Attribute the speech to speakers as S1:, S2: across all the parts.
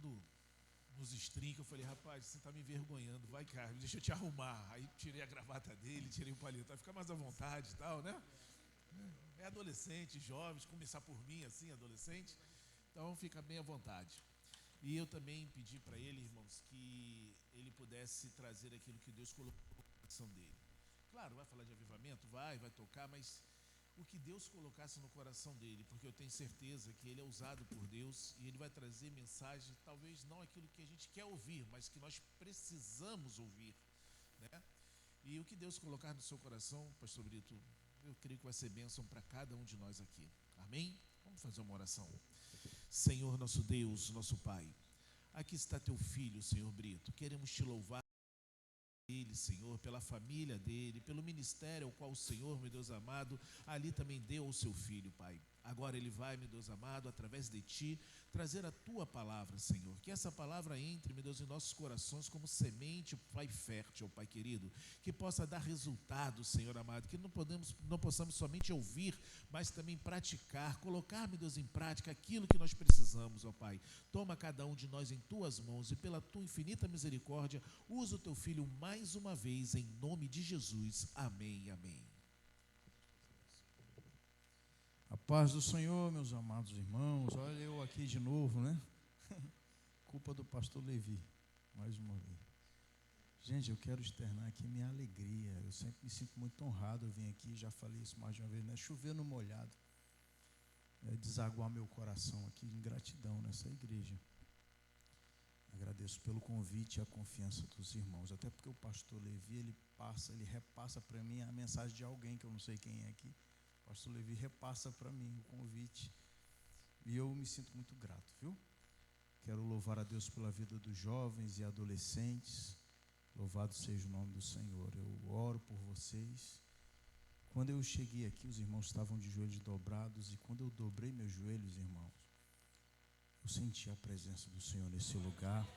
S1: todo nos strings, eu falei, rapaz, você tá me envergonhando, vai, Carlos, deixa eu te arrumar. Aí tirei a gravata dele, tirei o paletó, fica mais à vontade e tal, né? É adolescente, jovens, começar por mim assim, adolescente, então fica bem à vontade. E eu também pedi para ele, irmãos, que ele pudesse trazer aquilo que Deus colocou no coração dele. Claro, vai falar de avivamento, vai tocar, mas o que Deus colocasse no coração dele, porque eu tenho certeza que ele é usado por Deus e ele vai trazer mensagem, talvez não aquilo que a gente quer ouvir, mas que nós precisamos ouvir, né? E o que Deus colocar no seu coração, pastor Brito, eu creio que vai ser bênção para cada um de nós aqui. Amém? Vamos fazer uma oração. Senhor nosso Deus, nosso Pai, aqui está teu filho, Senhor Brito, queremos te louvar ele, Senhor, pela família dele, pelo ministério ao qual o Senhor, meu Deus amado, ali também deu ao seu filho, Pai. Agora ele vai, meu Deus amado, através de ti, trazer a tua palavra, Senhor. Que essa palavra entre, meu Deus, em nossos corações como semente, Pai fértil, Pai querido. Que possa dar resultado, Senhor amado. Que não possamos somente ouvir, mas também praticar, colocar, meu Deus, em prática aquilo que nós precisamos, ó Pai. Toma cada um de nós em tuas mãos e pela tua infinita misericórdia, usa o teu filho mais uma vez, em nome de Jesus. Amém, amém.
S2: A paz do Senhor, meus amados irmãos. Olha eu aqui de novo, né? Culpa do pastor Levi, mais uma vez. Gente, eu quero externar aqui minha alegria. Eu sempre me sinto muito honrado. Eu vim aqui, já falei isso mais de uma vez, né? Chover no molhado. Desaguar meu coração aqui em gratidão nessa igreja. Agradeço pelo convite e a confiança dos irmãos. Até porque o pastor Levi, ele repassa para mim a mensagem de alguém que eu não sei quem é aqui. O pastor Levi repassa para mim o convite. E eu me sinto muito grato, viu? Quero louvar a Deus pela vida dos jovens e adolescentes. Louvado seja o nome do Senhor. Eu oro por vocês. Quando eu cheguei aqui, os irmãos estavam de joelhos dobrados. E quando eu dobrei meus joelhos, irmãos, eu senti a presença do Senhor nesse lugar.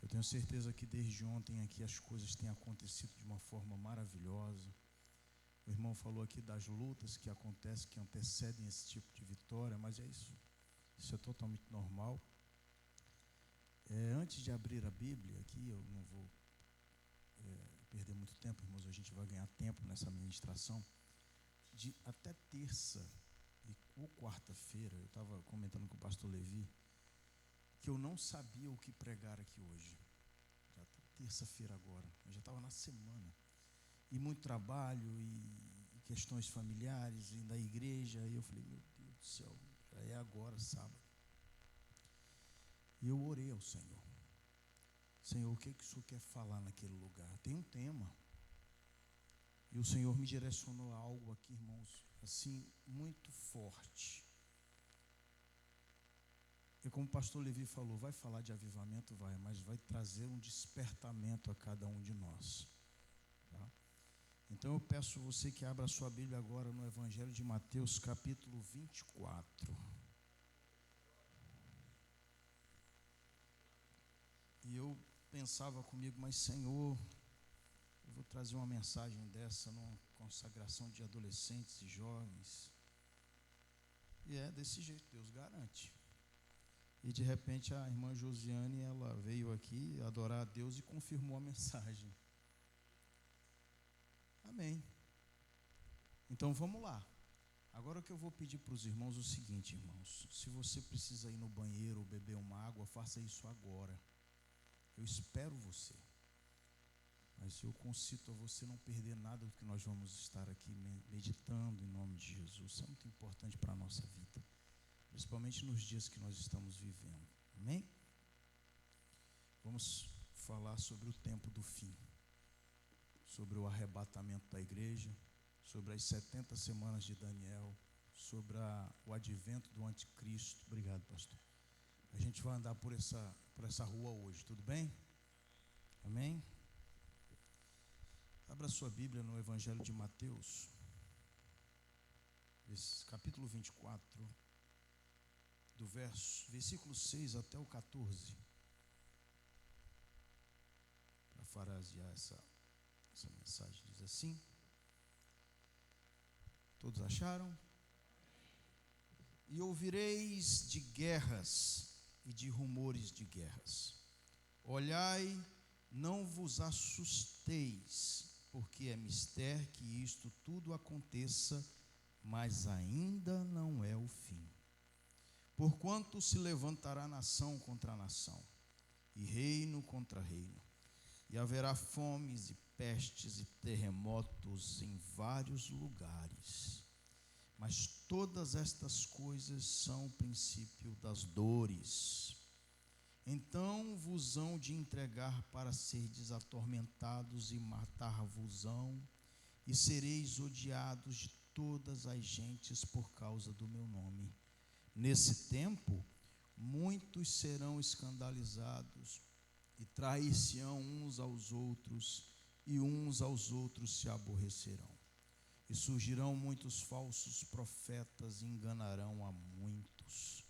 S2: Eu tenho certeza que desde ontem aqui as coisas têm acontecido de uma forma maravilhosa. O irmão falou aqui das lutas que acontecem, que antecedem esse tipo de vitória, mas é isso. Isso é totalmente normal. Antes de abrir a Bíblia aqui, eu não vou perder muito tempo, irmãos, a gente vai ganhar tempo nessa ministração. Até terça ou quarta-feira, eu estava comentando com o pastor Levi, que eu não sabia o que pregar aqui hoje. Já está terça-feira agora, eu já estava na semana. E muito trabalho, e questões familiares, e da igreja, e eu falei, meu Deus do céu, já é agora, sábado. E eu orei ao Senhor. Senhor, o que o Senhor quer falar naquele lugar? Tem um tema. E o Senhor me direcionou a algo aqui, irmãos, assim, muito forte. E como o pastor Levi falou, vai falar de avivamento? Vai, mas vai trazer um despertamento a cada um de nós. Tá? Então eu peço você que abra a sua Bíblia agora no Evangelho de Mateus, capítulo 24. E eu pensava comigo, mas Senhor, eu vou trazer uma mensagem dessa numa consagração de adolescentes e jovens. E é desse jeito, Deus garante. E de repente a irmã Josiane, ela veio aqui adorar a Deus e confirmou a mensagem. Amém. Então vamos lá. Agora o que eu vou pedir para os irmãos é o seguinte, irmãos. Se você precisa ir no banheiro ou beber uma água, faça isso agora. Eu espero você. Mas eu concito a você não perder nada do que nós vamos estar aqui meditando em nome de Jesus. Isso é muito importante para a nossa vida, principalmente nos dias que nós estamos vivendo. Amém? Vamos falar sobre o tempo do fim, sobre o arrebatamento da igreja, sobre as 70 semanas de Daniel, sobre o advento do anticristo. Obrigado, pastor. A gente vai andar por essa rua hoje, tudo bem? Amém? Abra sua Bíblia no Evangelho de Mateus, capítulo 24, do versículo 6 até o 14. Para frasear essa mensagem, diz assim. Todos acharam? E ouvireis de guerras e de rumores de guerras. Olhai, não vos assusteis, porque é mister que isto tudo aconteça, mas ainda não é o fim. Porquanto se levantará nação contra nação, e reino contra reino, e haverá fomes e pestes e terremotos em vários lugares. Mas todas estas coisas são o princípio das dores. Então vos hão de entregar para serdes atormentados, e matar-vos-ão, e sereis odiados de todas as gentes por causa do meu nome. Nesse tempo, muitos serão escandalizados, e trair-se-ão uns aos outros, e uns aos outros se aborrecerão. E surgirão muitos falsos profetas, e enganarão a muitos.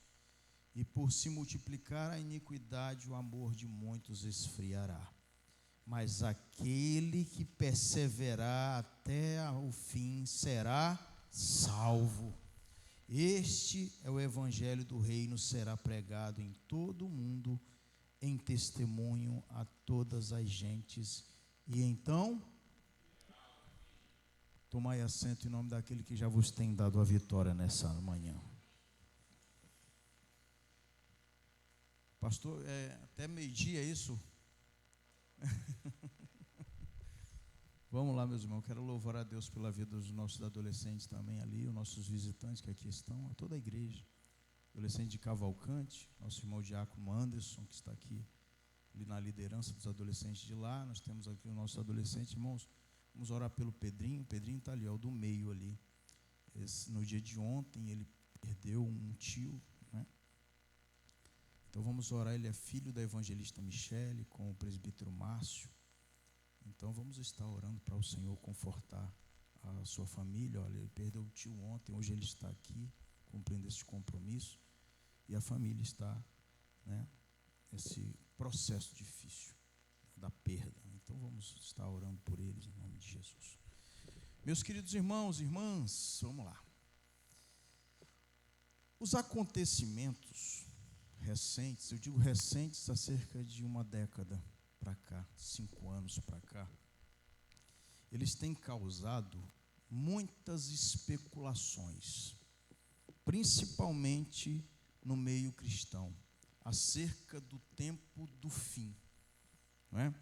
S2: E por se multiplicar a iniquidade, o amor de muitos esfriará. Mas aquele que perseverar até o fim será salvo. Este é o evangelho do reino, será pregado em todo o mundo, em testemunho a todas as gentes. E então, tomai assento em nome daquele que já vos tem dado a vitória nessa manhã. Pastor, até meio-dia é isso? Vamos lá, meus irmãos, quero louvar a Deus pela vida dos nossos adolescentes também ali, os nossos visitantes que aqui estão, a toda a igreja, adolescente de Cavalcante, nosso irmão diácono Anderson, que está aqui ali na liderança dos adolescentes de lá. Nós temos aqui o nosso adolescente, irmãos, vamos orar pelo Pedrinho. O Pedrinho está ali, ó, do meio ali. No dia de ontem ele perdeu um tio, né? Então vamos orar. Ele é filho da evangelista Michele com o presbítero Márcio. Então vamos estar orando para o Senhor confortar a sua família. Olha, ele perdeu o tio ontem, hoje ele está aqui cumprindo esse compromisso, e a família está, né, nesse processo difícil da perda. Então vamos estar orando por eles em nome de Jesus. Meus queridos irmãos e irmãs, vamos lá. Os acontecimentos recentes, eu digo recentes há cerca de uma década para cá, 5 anos para cá, eles têm causado muitas especulações, principalmente no meio cristão, acerca do tempo do fim, não é?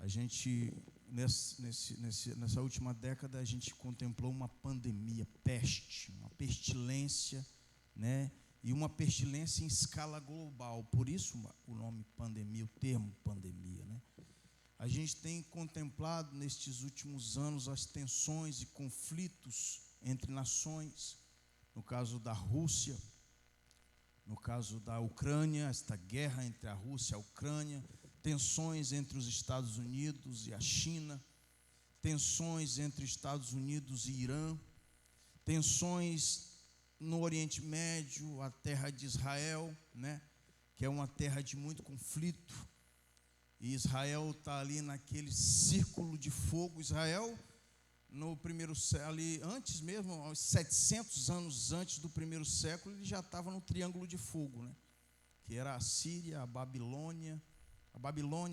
S2: A gente, nessa última década, a gente contemplou uma pandemia, peste, uma pestilência, né? E uma pestilência em escala global, por isso o nome pandemia, o termo pandemia, né? A gente tem contemplado nestes últimos anos as tensões e conflitos entre nações, no caso da Rússia, no caso da Ucrânia, esta guerra entre a Rússia e a Ucrânia, tensões entre os Estados Unidos e a China, tensões entre Estados Unidos e Irã, tensões no Oriente Médio, a terra de Israel, né, que é uma terra de muito conflito, e Israel está ali naquele círculo de fogo. Israel, no primeiro século, ali antes mesmo, aos 700 anos antes do primeiro século, ele já estava no triângulo de fogo, né, que era a Síria, a Babilônia,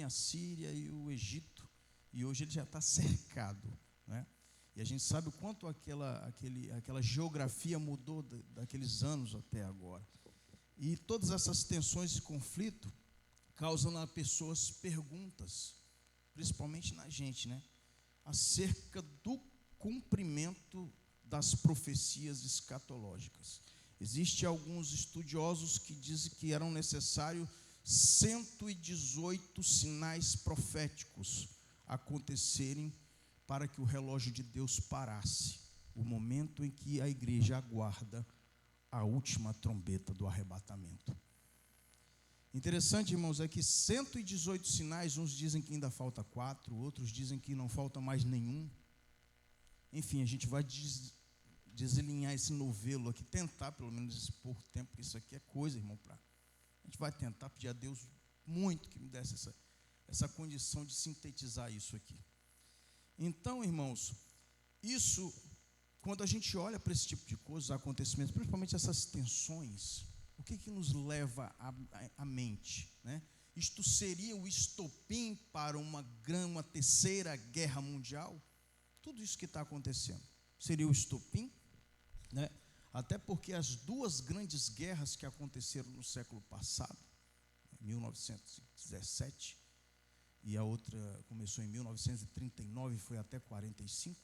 S2: a Síria e o Egito, e hoje ele já está cercado, né? E a gente sabe o quanto aquela geografia mudou daqueles anos até agora. E todas essas tensões e conflito causam nas pessoas perguntas, principalmente na gente, né, acerca do cumprimento das profecias escatológicas. Existem alguns estudiosos que dizem que eram necessários 118 sinais proféticos acontecerem para que o relógio de Deus parasse, o momento em que a igreja aguarda a última trombeta do arrebatamento. Interessante, irmãos, é que 118 sinais, uns dizem que ainda falta 4, outros dizem que não falta mais nenhum. Enfim, a gente vai desalinhar esse novelo aqui, tentar pelo menos expor tempo, porque isso aqui é coisa, irmão, a gente vai tentar pedir a Deus muito que me desse essa condição de sintetizar isso aqui. Então, irmãos, isso, quando a gente olha para esse tipo de coisa, os acontecimentos, principalmente essas tensões, O que nos leva à mente, né? Isto seria o estopim para uma terceira guerra mundial? Tudo isso que está acontecendo seria o estopim, né? Até porque as duas grandes guerras que aconteceram no século passado, 1917, e a outra começou em 1939 e foi até 45,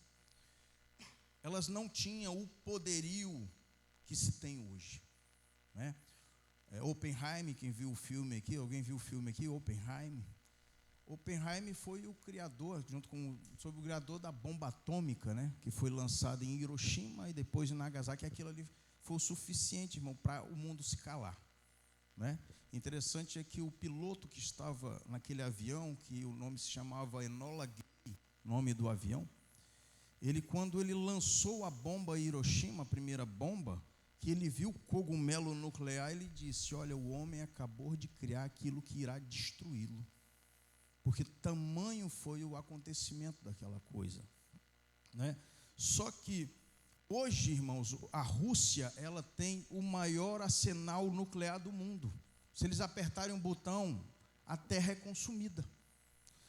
S2: elas não tinham o poderio que se tem hoje, né? Oppenheimer, quem viu o filme aqui, alguém viu o filme aqui, Oppenheimer foi o criador, sobre o criador da bomba atômica, né, que foi lançada em Hiroshima e depois em Nagasaki. Aquilo ali foi o suficiente, irmão, para o mundo se calar, né? Interessante é que o piloto que estava naquele avião, que o nome se chamava Enola Gay, nome do avião, quando ele lançou a bomba em Hiroshima, a primeira bomba, que ele viu o cogumelo nuclear, ele disse: olha, o homem acabou de criar aquilo que irá destruí-lo, porque tamanho foi o acontecimento daquela coisa, né? Só que hoje, irmãos, a Rússia, ela tem o maior arsenal nuclear do mundo. Se eles apertarem um botão, a terra é consumida.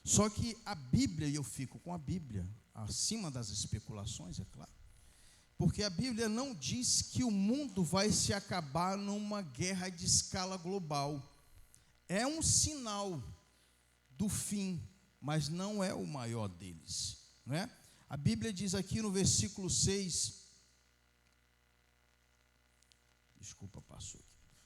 S2: Só que a Bíblia, e eu fico com a Bíblia acima das especulações, é claro, porque a Bíblia não diz que o mundo vai se acabar numa guerra de escala global. É um sinal do fim, mas não é o maior deles, né? A Bíblia diz aqui no versículo 6,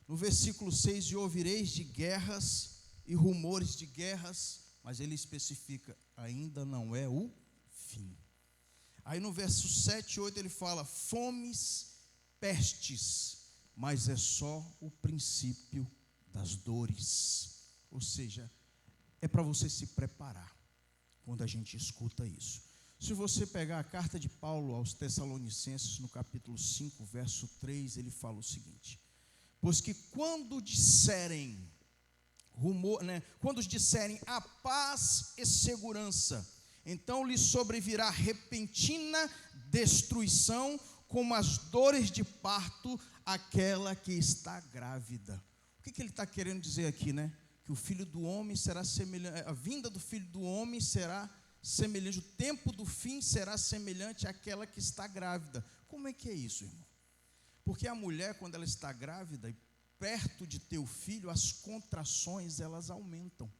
S2: no versículo 6, e ouvireis de guerras e rumores de guerras, mas ele especifica, ainda não é o fim. Aí no verso 7 e 8 ele fala, fomes, pestes, mas é só o princípio das dores. Ou seja, é para você se preparar quando a gente escuta isso. Se você pegar a carta de Paulo aos Tessalonicenses, no capítulo 5, verso 3, ele fala o seguinte: pois que quando disserem a paz e segurança, então lhe sobrevirá repentina destruição, como as dores de parto, aquela que está grávida. O que ele está querendo dizer aqui, né? Que o filho do homem será semelhante, a vinda do filho do homem será semelhante, o tempo do fim será semelhante àquela que está grávida. Como é que é isso, irmão? Porque a mulher, quando ela está grávida e perto de ter o filho, as contrações elas aumentam.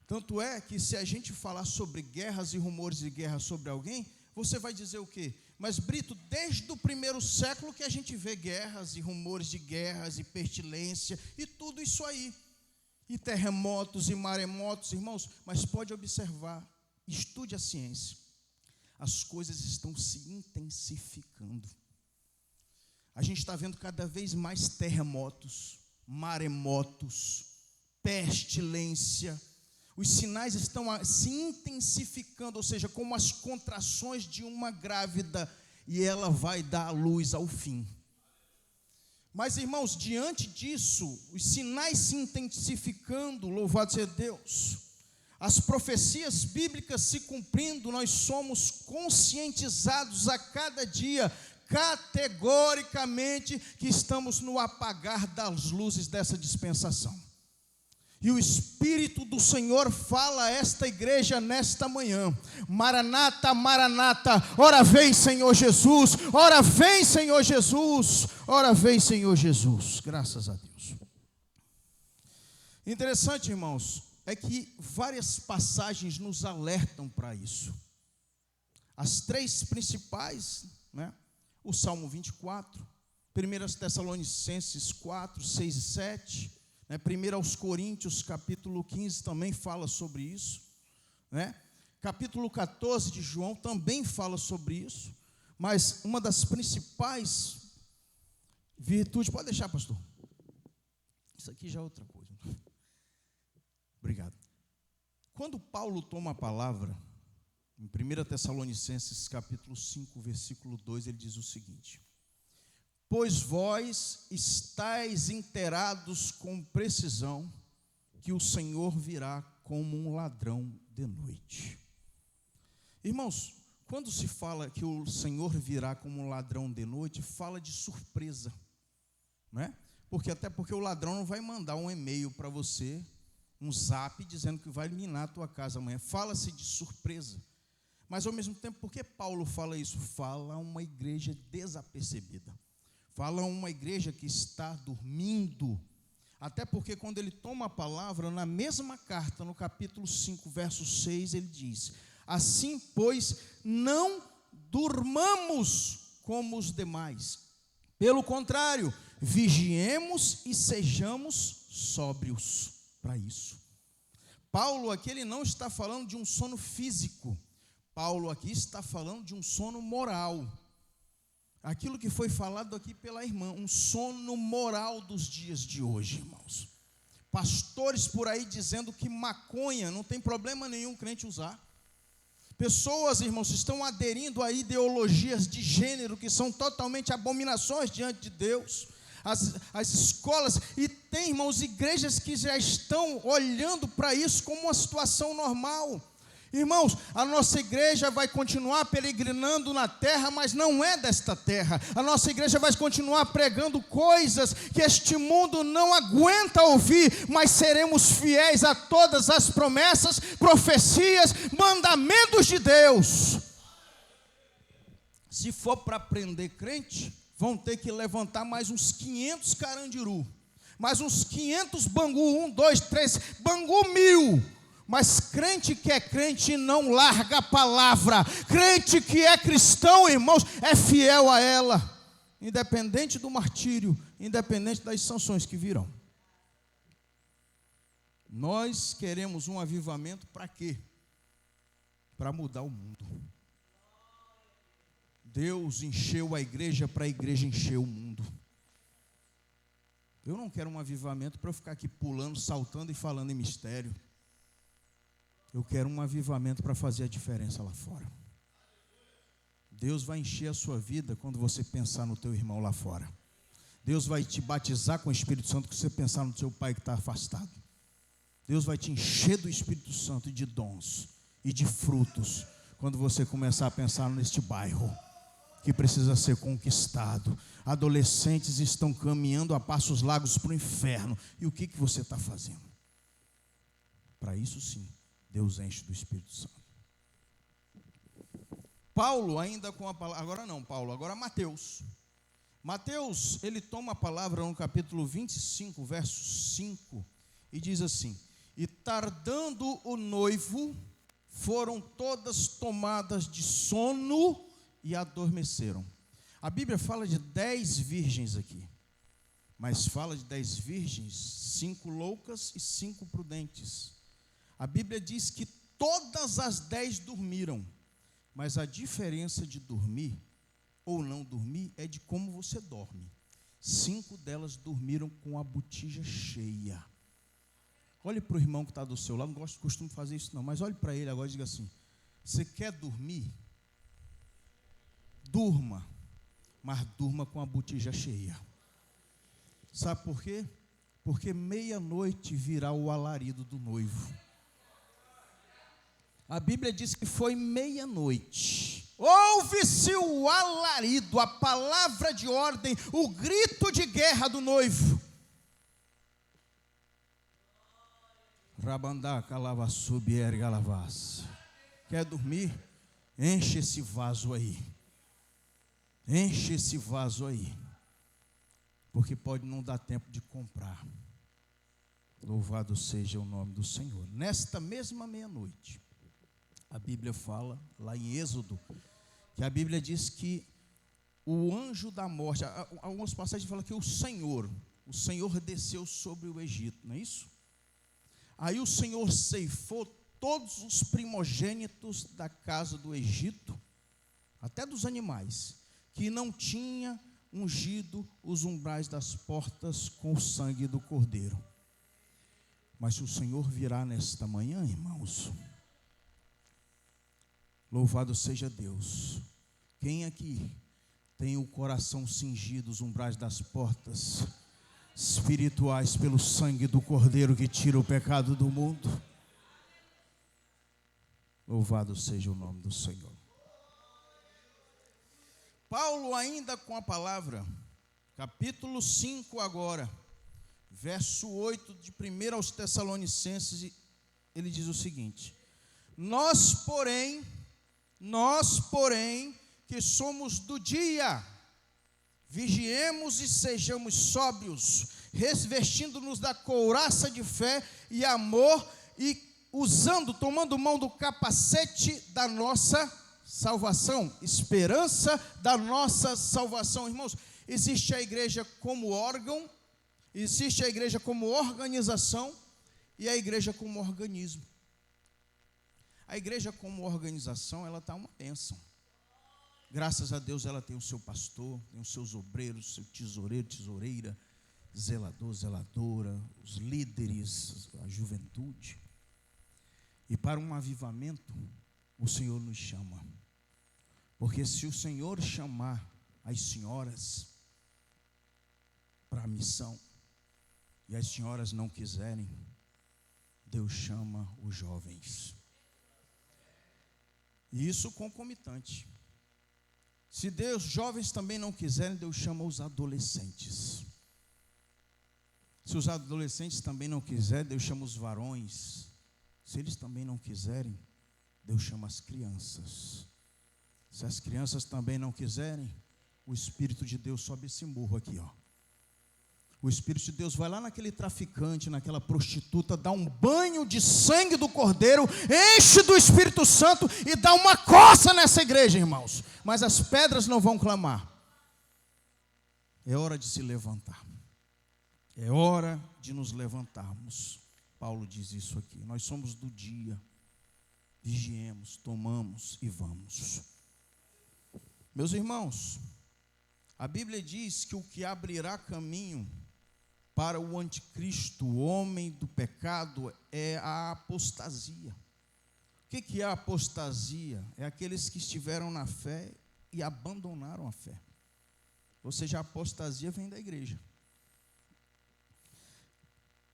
S2: Tanto é que se a gente falar sobre guerras e rumores de guerra sobre alguém, você vai dizer o quê? Mas Brito, desde o primeiro século que a gente vê guerras e rumores de guerras e pestilência e tudo isso aí, e terremotos e maremotos, irmãos, mas pode observar, estude a ciência, as coisas estão se intensificando. A gente está vendo cada vez mais terremotos, maremotos, pestilência. Os sinais estão se intensificando, ou seja, como as contrações de uma grávida, e ela vai dar a luz ao fim. Mas, irmãos, diante disso, os sinais se intensificando, louvado seja Deus, as profecias bíblicas se cumprindo, nós somos conscientizados a cada dia, categoricamente, que estamos no apagar das luzes dessa dispensação. E o Espírito do Senhor fala a esta igreja nesta manhã: Maranata, Maranata, ora vem Senhor Jesus, ora vem Senhor Jesus, ora vem Senhor Jesus. Graças a Deus. Interessante, irmãos, é que várias passagens nos alertam para isso. As três principais, né? O Salmo 24, 1 Tessalonicenses 4, 6 e 7, 1 aos Coríntios, capítulo 15, também fala sobre isso, né? Capítulo 14 de João também fala sobre isso, mas uma das principais virtudes, pode deixar, pastor, isso aqui já é outra coisa, obrigado. Quando Paulo toma a palavra, em 1 Tessalonicenses, capítulo 5, versículo 2, ele diz o seguinte: pois vós estáis inteirados com precisão que o Senhor virá como um ladrão de noite. Irmãos, quando se fala que o Senhor virá como um ladrão de noite, fala de surpresa, não é? Até porque o ladrão não vai mandar um e-mail para você, um zap, dizendo que vai minar a tua casa amanhã. Fala-se de surpresa. Mas, ao mesmo tempo, por que Paulo fala isso? Fala uma igreja desapercebida. Fala uma igreja que está dormindo. Até porque, quando ele toma a palavra, na mesma carta, no capítulo 5, verso 6, ele diz: assim, pois, não durmamos como os demais. Pelo contrário, vigiemos e sejamos sóbrios para isso. Paulo aqui ele não está falando de um sono físico. Paulo aqui está falando de um sono moral. Aquilo que foi falado aqui pela irmã, um sono moral dos dias de hoje, irmãos. Pastores por aí dizendo que maconha não tem problema nenhum crente usar. Pessoas, irmãos, estão aderindo a ideologias de gênero que são totalmente abominações diante de Deus. As escolas, e tem, irmãos, igrejas que já estão olhando para isso como uma situação normal. Irmãos, a nossa igreja vai continuar peregrinando na terra, mas não é desta terra. A nossa igreja vai continuar pregando coisas que este mundo não aguenta ouvir, mas seremos fiéis a todas as promessas, profecias, mandamentos de Deus. Se for para prender crente, vão ter que levantar mais uns 500 carandiru, mais uns 500 bangu, 1, 2, 3, bangu 1000. Mas crente que é crente não larga a palavra. Crente que é cristão, irmãos, é fiel a ela, independente do martírio, independente das sanções que virão. Nós queremos um avivamento para quê? Para mudar o mundo. Deus encheu a igreja para a igreja encher o mundo. Eu não quero um avivamento para eu ficar aqui pulando, saltando e falando em mistério. Eu quero um avivamento para fazer a diferença lá fora. Deus vai encher a sua vida quando você pensar no teu irmão lá fora. Deus vai te batizar com o Espírito Santo quando você pensar no seu pai que está afastado. Deus vai te encher do Espírito Santo e de dons e de frutos quando você começar a pensar neste bairro que precisa ser conquistado. Adolescentes estão caminhando a passos largos para o inferno. E o que você está fazendo? Para isso sim, Deus enche do Espírito Santo. Paulo ainda com a palavra, agora Mateus. Mateus, ele toma a palavra no capítulo 25, verso 5, e diz assim: e tardando o noivo, foram todas tomadas de sono e adormeceram. A Bíblia fala de 10 virgens aqui, mas fala de 10 virgens, 5 loucas e 5 prudentes. A Bíblia diz que todas as 10 dormiram, mas a diferença de dormir ou não dormir é de como você dorme. 5 delas dormiram com a botija cheia. Olhe para o irmão que está do seu lado, não costumo fazer isso não, mas olhe para ele agora e diga assim: você quer dormir? Durma, mas durma com a botija cheia. Sabe por quê? Porque meia-noite virá o alarido do noivo. A Bíblia diz que foi meia-noite. Ouve-se o alarido, a palavra de ordem, o grito de guerra do noivo. Rabandá, calavassubier, galavas. Quer dormir? Enche esse vaso aí. Enche esse vaso aí. Porque pode não dar tempo de comprar. Louvado seja o nome do Senhor. Nesta mesma meia-noite, a Bíblia fala, lá em Êxodo, que a Bíblia diz que o anjo da morte, algumas passagens falam que o Senhor desceu sobre o Egito, não é isso? Aí o Senhor ceifou todos os primogênitos da casa do Egito, até dos animais, que não tinha ungido os umbrais das portas com o sangue do cordeiro. Mas o Senhor virá nesta manhã, irmãos. Louvado seja Deus. Quem aqui tem o coração cingido, os umbrais das portas espirituais pelo sangue do Cordeiro que tira o pecado do mundo? Louvado seja o nome do Senhor. Paulo ainda com a palavra, capítulo 5 agora, verso 8 de 1 aos Tessalonicenses, ele diz o seguinte: Nós, porém, que somos do dia, vigiemos e sejamos sóbrios, revestindo-nos da couraça de fé e amor, e tomando mão do capacete da nossa salvação, esperança da nossa salvação. Irmãos, existe a igreja como órgão, existe a igreja como organização e a igreja como organismo. A igreja como organização, ela está uma bênção. Graças a Deus ela tem o seu pastor, tem os seus obreiros, seu tesoureiro, tesoureira, zelador, zeladora, os líderes, a juventude. E para um avivamento, o Senhor nos chama. Porque se o Senhor chamar as senhoras para a missão, e as senhoras não quiserem, Deus chama os jovens. E isso concomitante. Se Deus, jovens também não quiserem, Deus chama os adolescentes. Se os adolescentes também não quiserem, Deus chama os varões. Se eles também não quiserem, Deus chama as crianças. Se as crianças também não quiserem, o Espírito de Deus sobe esse morro aqui, ó. O Espírito de Deus vai lá naquele traficante, naquela prostituta, dá um banho de sangue do Cordeiro, enche do Espírito Santo e dá uma coça nessa igreja, irmãos. Mas as pedras não vão clamar. É hora de se levantar. É hora de nos levantarmos. Paulo diz isso aqui. Nós somos do dia. Vigiemos, tomamos e vamos. Meus irmãos, a Bíblia diz que o que abrirá caminho para o anticristo, o homem do pecado, é a apostasia. O que é a apostasia? É aqueles que estiveram na fé e abandonaram a fé. Ou seja, a apostasia vem da igreja.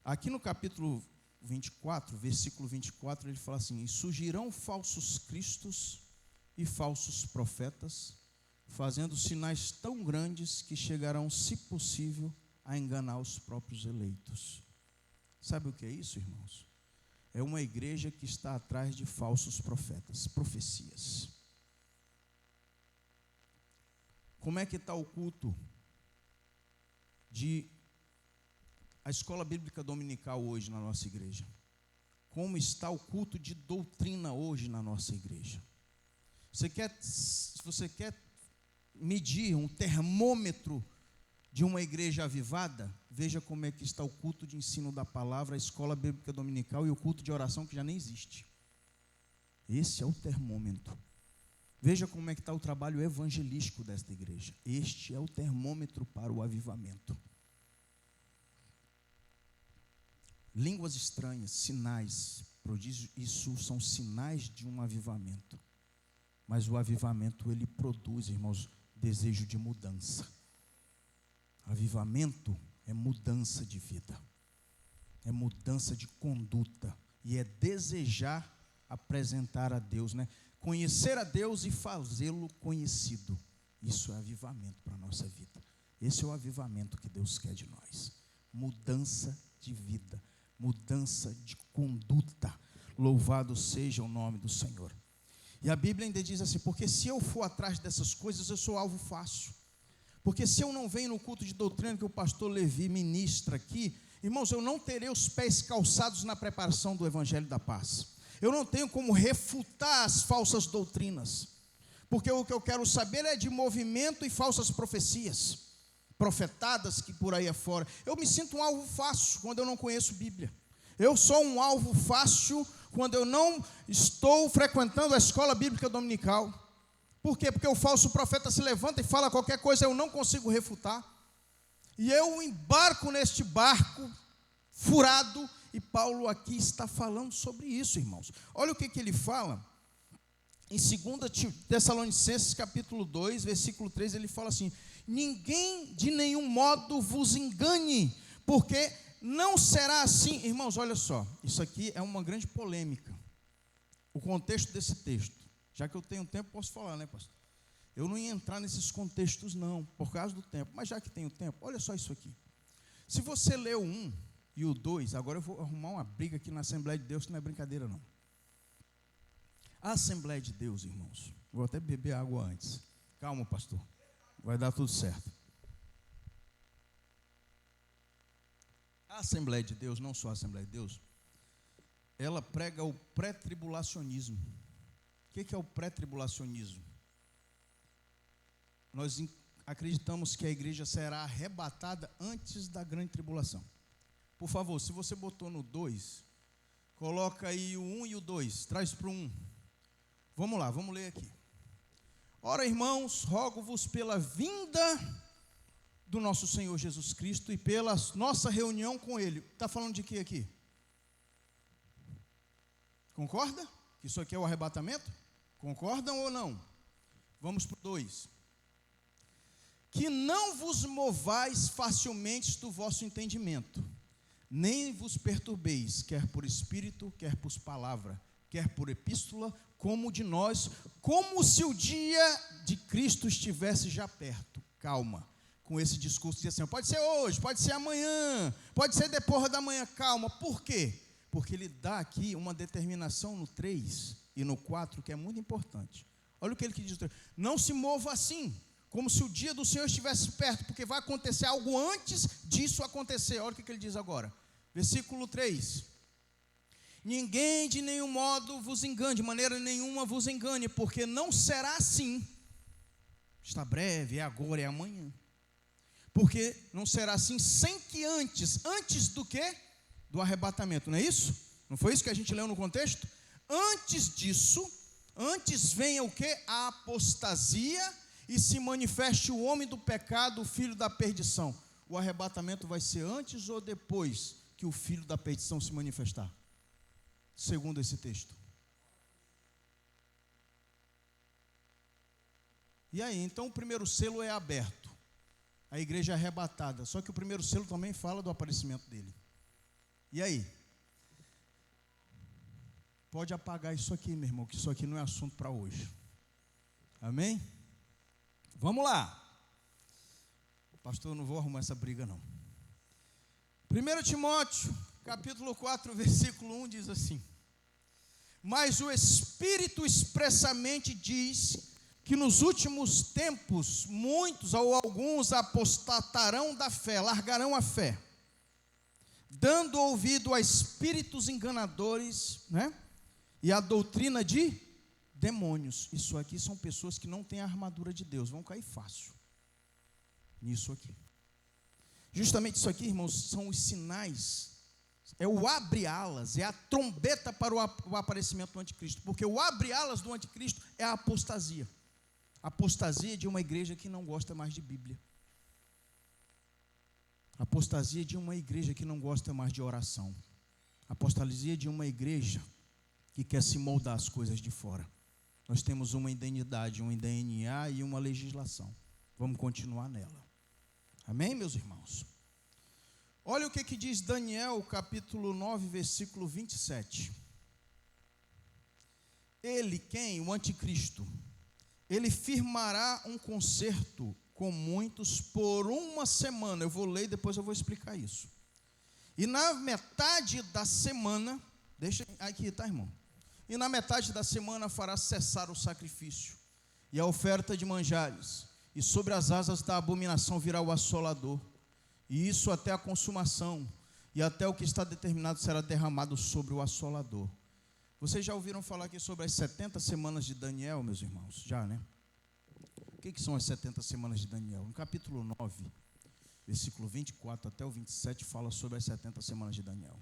S2: Aqui no capítulo 24, versículo 24, ele fala assim: E surgirão falsos cristos e falsos profetas, fazendo sinais tão grandes que chegarão, se possível, a enganar os próprios eleitos. Sabe o que é isso, irmãos? É uma igreja que está atrás de falsos profetas, profecias. Como é que está o culto de a escola bíblica dominical hoje na nossa igreja? Como está o culto de doutrina hoje na nossa igreja? Se você quer medir um termômetro de uma igreja avivada, veja como é que está o culto de ensino da palavra, a escola bíblica dominical e o culto de oração, que já nem existe. Esse é o termômetro. Veja como é que está o trabalho evangelístico desta igreja. Este é o termômetro para o avivamento. Línguas estranhas, sinais, prodígios, isso são sinais de um avivamento. Mas o avivamento, ele produz, irmãos, desejo de mudança. Avivamento é mudança de vida, é mudança de conduta, e é desejar apresentar a Deus, né? Conhecer a Deus e fazê-lo conhecido. Isso é avivamento para a nossa vida. Esse é o avivamento que Deus quer de nós. Mudança de vida, mudança de conduta. Louvado seja o nome do Senhor. E a Bíblia ainda diz assim: porque se eu for atrás dessas coisas, eu sou alvo fácil. Porque se eu não venho no culto de doutrina que o pastor Levi ministra aqui, irmãos, eu não terei os pés calçados na preparação do Evangelho da Paz. Eu não tenho como refutar as falsas doutrinas. Porque o que eu quero saber é de movimento e falsas profecias, profetadas que por aí afora. Eu me sinto um alvo fácil quando eu não conheço Bíblia. Eu sou um alvo fácil quando eu não estou frequentando a escola bíblica dominical. Por quê? Porque o falso profeta se levanta e fala qualquer coisa, eu não consigo refutar. E eu embarco neste barco furado, e Paulo aqui está falando sobre isso, irmãos. Olha o que ele fala. Em 2 Tessalonicenses capítulo 2, versículo 3, ele fala assim: ninguém de nenhum modo vos engane, porque não será assim. Irmãos, olha só, isso aqui é uma grande polêmica. O contexto desse texto. Já que eu tenho tempo, posso falar, né, pastor? Eu não ia entrar nesses contextos não, por causa do tempo. Mas já que tenho tempo, olha só isso aqui. Se você lê o 1 e o 2, agora eu vou arrumar uma briga aqui na Assembleia de Deus, que não é brincadeira não. A Assembleia de Deus, irmãos, vou até beber água antes. Calma, pastor, vai dar tudo certo. A Assembleia de Deus, não só a Assembleia de Deus, ela prega o pré-tribulacionismo. O que é o pré-tribulacionismo? Nós acreditamos que a igreja será arrebatada antes da grande tribulação. Por favor, se você botou no 2, coloca aí o 1 e o 2, traz para o 1. Vamos lá, vamos ler aqui. Ora, irmãos, rogo-vos pela vinda do nosso Senhor Jesus Cristo e pela nossa reunião com Ele. Está falando de quê aqui? Concorda? Que isso aqui é o arrebatamento? Concordam ou não? Vamos para o 2. Que não vos movais facilmente do vosso entendimento, nem vos perturbeis, quer por espírito, quer por palavra, quer por epístola, como de nós, como se o dia de Cristo estivesse já perto. Calma, com esse discurso de assim, pode ser hoje, pode ser amanhã, pode ser depois da manhã. Calma, por quê? Porque ele dá aqui uma determinação no 3 e no 4 que é muito importante. Olha o que ele diz: não se mova assim, como se o dia do Senhor estivesse perto, porque vai acontecer algo antes disso acontecer. Olha o que ele diz agora, versículo 3: ninguém de nenhum modo vos engane, de maneira nenhuma vos engane, porque não será assim. Está breve, é agora, é amanhã. Porque não será assim sem que antes do quê? Do arrebatamento, não é isso? Não foi isso que a gente leu no contexto? Antes disso, antes venha o quê? A apostasia, e se manifeste o homem do pecado, o filho da perdição. O arrebatamento vai ser antes ou depois que o filho da perdição se manifestar? Segundo esse texto. E aí, então o primeiro selo é aberto, a igreja é arrebatada, só que o primeiro selo também fala do aparecimento dele. E aí? Pode apagar isso aqui, meu irmão, que isso aqui não é assunto para hoje. Amém? Vamos lá. Pastor, eu não vou arrumar essa briga não. 1 Timóteo, capítulo 4, versículo 1 diz assim: mas o Espírito expressamente diz que nos últimos tempos muitos ou alguns apostatarão da fé, largarão a fé, dando ouvido a espíritos enganadores, né? E a doutrina de demônios. Isso aqui são pessoas que não têm a armadura de Deus, vão cair fácil nisso aqui. Justamente isso aqui, irmãos, são os sinais, é o abre-alas, é a trombeta para o aparecimento do anticristo, porque o abre-alas do anticristo é a apostasia. A apostasia de uma igreja que não gosta mais de Bíblia. A apostasia de uma igreja que não gosta mais de oração. A apostasia de uma igreja que quer se moldar as coisas de fora. Nós temos uma identidade, um DNA e uma legislação. Vamos continuar nela. Amém, meus irmãos? Olha o que diz Daniel, capítulo 9, versículo 27. Ele, quem? O anticristo. Ele firmará um concerto com muitos por uma semana. Eu vou ler e depois eu vou explicar isso. E na metade da semana, deixa aqui, tá, irmão? E na metade da semana fará cessar o sacrifício e a oferta de manjares, e sobre as asas da abominação virá o assolador, e isso até a consumação, e até o que está determinado será derramado sobre o assolador. Vocês já ouviram falar aqui sobre as 70 semanas de Daniel, meus irmãos? Já, né? O que são as 70 semanas de Daniel? No capítulo 9, versículo 24 até o 27, fala sobre as 70 semanas de Daniel.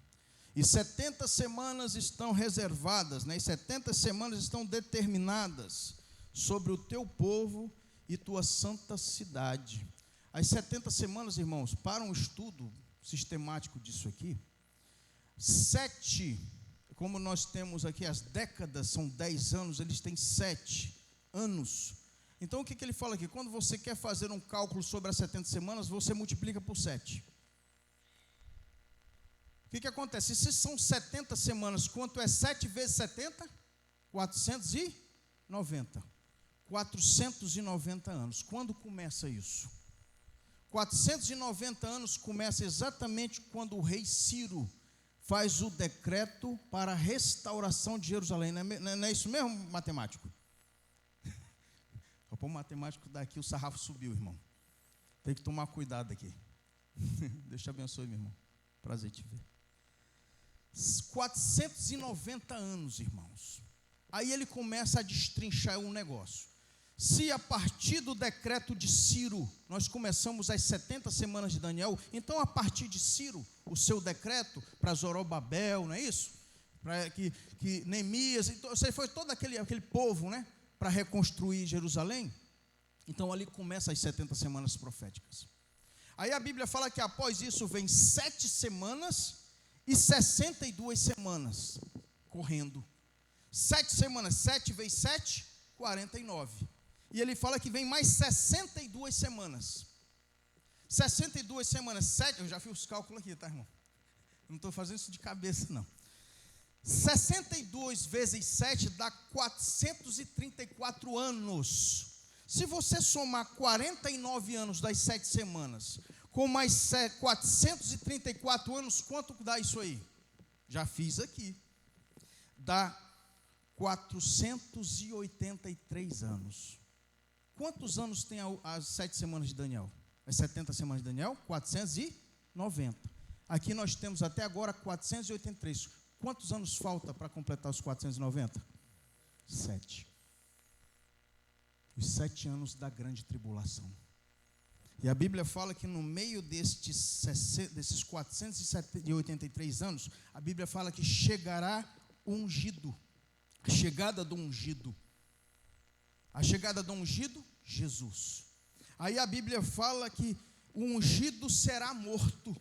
S2: E 70 semanas estão reservadas, né? E 70 semanas estão determinadas sobre o teu povo e tua santa cidade. As 70 semanas, irmãos, para um estudo sistemático disso aqui, 7, como nós temos aqui as décadas, são 10 anos, eles têm 7 anos. Então o que ele fala aqui? Quando você quer fazer um cálculo sobre as 70 semanas, você multiplica por 7. O que acontece? Se são 70 semanas, quanto é 7 vezes 70? 490. 490 anos. Quando começa isso? 490 anos começa exatamente quando o rei Ciro faz o decreto para a restauração de Jerusalém. Não é isso mesmo, matemático? Para o matemático daqui, o sarrafo subiu, irmão. Tem que tomar cuidado aqui. Deus te abençoe, meu irmão. Prazer te ver. 490 anos, irmãos. Aí ele começa a destrinchar um negócio. Se a partir do decreto de Ciro, nós começamos as 70 semanas de Daniel, então a partir de Ciro, o seu decreto para Zorobabel, não é isso? Para que Neemias, então, foi todo aquele povo, né? Para reconstruir Jerusalém. Então ali começa as 70 semanas proféticas. Aí a Bíblia fala que após isso vem 7 semanas e 62 semanas correndo. 7 semanas, 7 vezes 7, 49. E ele fala que vem mais 62 semanas. 62 semanas, 7, eu já fiz os cálculos aqui, tá, irmão? Não estou fazendo isso de cabeça, não. 62 vezes 7 dá 434 anos. Se você somar 49 anos das 7 semanas, com mais 434 anos, quanto dá isso aí? Já fiz aqui. Dá 483 anos. Quantos anos tem as 7 semanas de Daniel? As 70 semanas de Daniel? 490. Aqui nós temos até agora 483. Quantos anos falta para completar os 490? 7. Os 7 anos da grande tribulação. E a Bíblia fala que no meio desses 483 anos, a Bíblia fala que chegará o ungido. A chegada do ungido. A chegada do ungido, Jesus. Aí a Bíblia fala que o ungido será morto.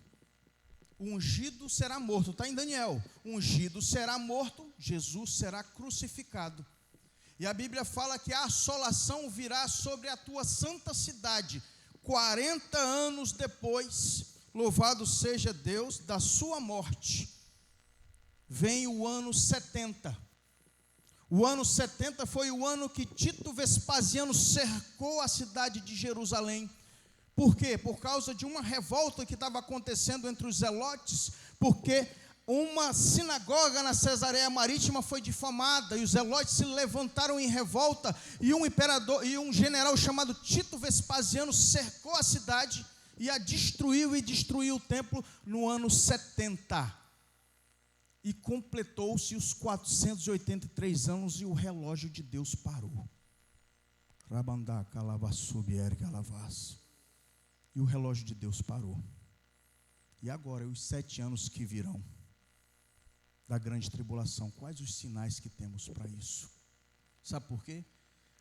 S2: O ungido será morto, está em Daniel. O ungido será morto, Jesus será crucificado. E a Bíblia fala que a assolação virá sobre a tua santa cidade. 40 anos depois, louvado seja Deus, da sua morte, vem o ano 70. O ano 70 foi o ano que Tito Vespasiano cercou a cidade de Jerusalém. Por quê? Por causa de uma revolta que estava acontecendo entre os zelotes, porque uma sinagoga na Cesareia Marítima foi difamada, e os zelotes se levantaram em revolta, e um imperador e um general chamado Tito Vespasiano cercou a cidade e a destruiu, e destruiu o templo no ano 70. E completou-se os 483 anos e o relógio de Deus parou. Rabandá, calavaçubier, calavas. E o relógio de Deus parou. E agora, os 7 anos que virão da grande tribulação, quais os sinais que temos para isso? Sabe por quê?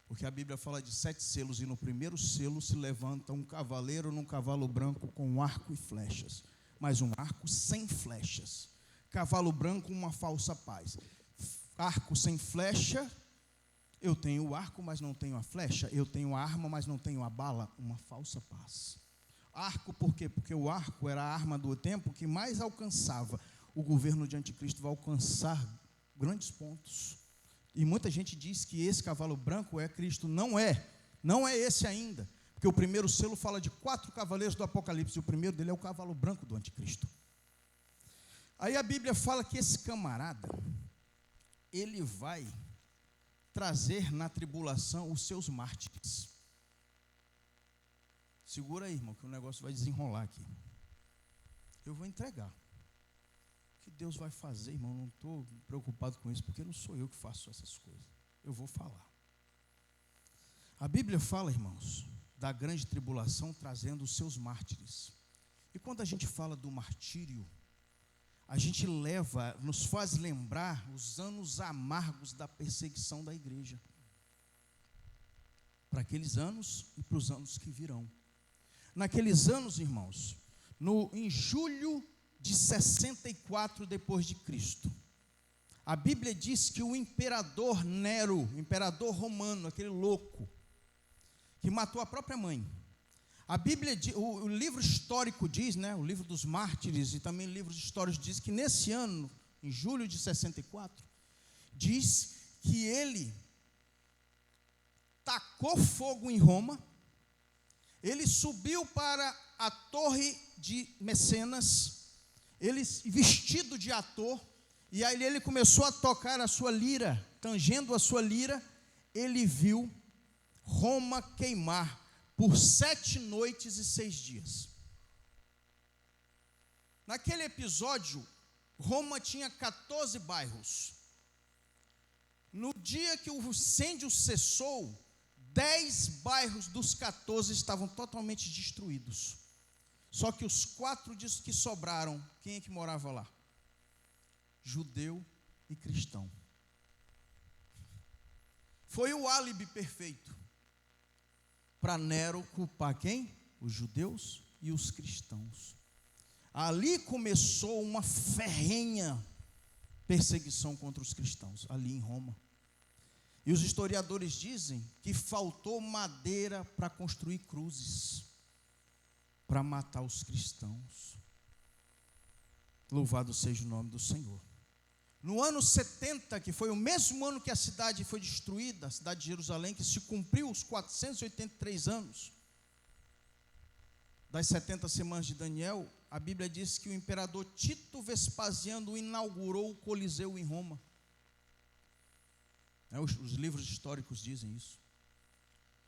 S2: Porque a Bíblia fala de 7 selos, e no primeiro selo se levanta um cavaleiro num cavalo branco com um arco e flechas, mas um arco sem flechas. Cavalo branco, uma falsa paz. Arco sem flecha, eu tenho o arco, mas não tenho a flecha. Eu tenho a arma, mas não tenho a bala. Uma falsa paz. Arco por quê? Porque o arco era a arma do tempo que mais alcançava. O governo de Anticristo vai alcançar grandes pontos. E muita gente diz que esse cavalo branco é Cristo. Não é. Não é esse ainda. Porque o primeiro selo fala de 4 cavaleiros do Apocalipse. E o primeiro dele é o cavalo branco do Anticristo. Aí a Bíblia fala que esse camarada, ele vai trazer na tribulação os seus mártires. Segura aí, irmão, que o negócio vai desenrolar aqui. Eu vou entregar. O que Deus vai fazer, irmão, não estou preocupado com isso, porque não sou eu que faço essas coisas. Eu vou falar. A Bíblia fala, irmãos, da grande tribulação trazendo os seus mártires. E quando a gente fala do martírio, a gente nos faz lembrar os anos amargos da perseguição da igreja. Para aqueles anos e para os anos que virão. Naqueles anos, irmãos, em julho de 64 depois de Cristo, a Bíblia diz que o imperador Nero, imperador romano, aquele louco, que matou a própria mãe, a Bíblia, o livro histórico diz, né, o livro dos mártires e também livros históricos diz que nesse ano, em julho de 64, diz que ele tacou fogo em Roma, ele subiu para a torre de Mecenas, ele vestido de ator, e aí ele começou a tocar a sua lira, tangendo a sua lira, ele viu Roma queimar por 7 noites e 6 dias. Naquele episódio, Roma tinha 14 bairros. No dia que o incêndio cessou, 10 bairros dos 14 estavam totalmente destruídos. Só que os 4 que sobraram, quem é que morava lá? Judeu e cristão. Foi o álibi perfeito para Nero culpar quem? Os judeus e os cristãos. Ali começou uma ferrenha perseguição contra os cristãos, ali em Roma. E os historiadores dizem que faltou madeira para construir cruzes, para matar os cristãos. Louvado seja o nome do Senhor. No ano 70, que foi o mesmo ano que a cidade foi destruída, a cidade de Jerusalém, que se cumpriu os 483 anos das 70 semanas de Daniel, a Bíblia diz que o imperador Tito Vespasiano inaugurou o Coliseu em Roma. Os livros históricos dizem isso.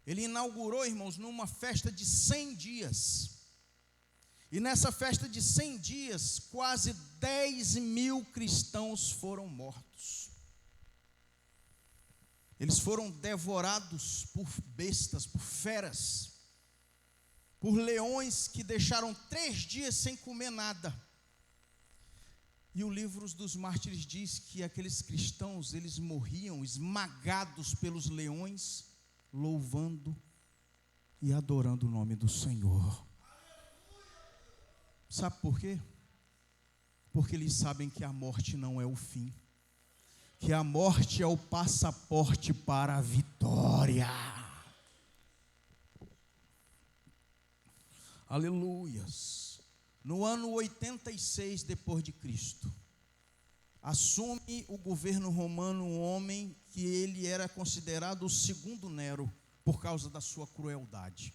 S2: Ele inaugurou, irmãos, numa festa de 100 dias. E nessa festa de 100 dias, quase 10.000 cristãos foram mortos. Eles foram devorados por bestas, por feras, por leões que deixaram 3 dias sem comer nada. E o livro dos Mártires diz que aqueles cristãos, eles morriam esmagados pelos leões, louvando e adorando o nome do Senhor. Sabe por quê? Porque eles sabem que a morte não é o fim, que a morte é o passaporte para a vitória. Aleluias. No ano 86 depois de Cristo, assume o governo romano um homem que ele era considerado o segundo Nero, por causa da sua crueldade.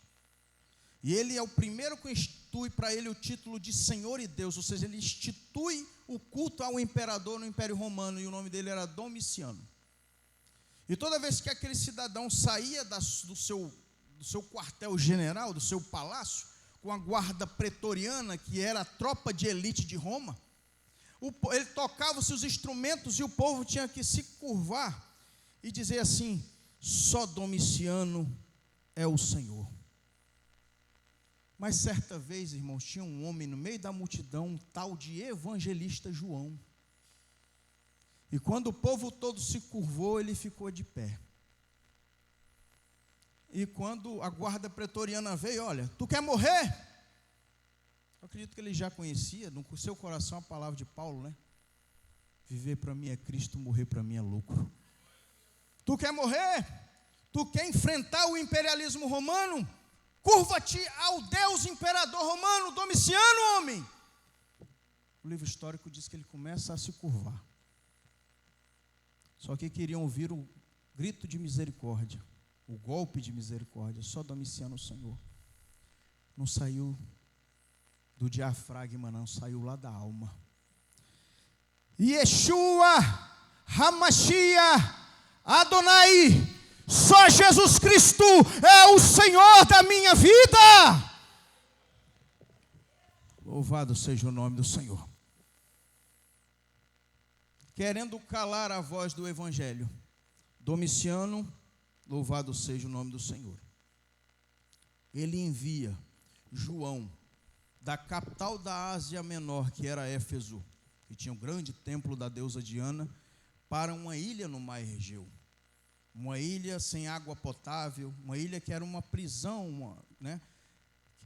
S2: E ele é o primeiro que institui para ele o título de Senhor e Deus, ou seja, ele institui o culto ao imperador no Império Romano, e o nome dele era Domiciano. E toda vez que aquele cidadão saía do seu quartel-general, do seu palácio, com a guarda pretoriana, que era a tropa de elite de Roma, ele tocava os seus instrumentos e o povo tinha que se curvar e dizer assim: só Domiciano é o Senhor. Mas certa vez, irmãos, tinha um homem no meio da multidão, um tal de evangelista João. E quando o povo todo se curvou, ele ficou de pé. E quando a guarda pretoriana veio: olha, tu quer morrer? Eu acredito que ele já conhecia no seu coração a palavra de Paulo, né? Viver para mim é Cristo, morrer para mim é lucro. Tu quer morrer? Tu quer enfrentar o imperialismo romano? Curva-te ao Deus imperador romano, Domiciano, homem. O livro histórico diz que ele começa a se curvar. Só que queriam ouvir o grito de misericórdia, o golpe de misericórdia. Só Domiciano, o Senhor. Não saiu do diafragma, não, saiu lá da alma. Yeshua, Hamashia, Adonai, só Jesus Cristo é o Senhor da minha vida. Louvado seja o nome do Senhor. Querendo calar a voz do Evangelho, Domiciano, louvado seja o nome do Senhor, ele envia João da capital da Ásia Menor, que era Éfeso, que tinha um grande templo da deusa Diana, para uma ilha no mar Egeu. Uma ilha sem água potável, uma ilha que era uma prisão,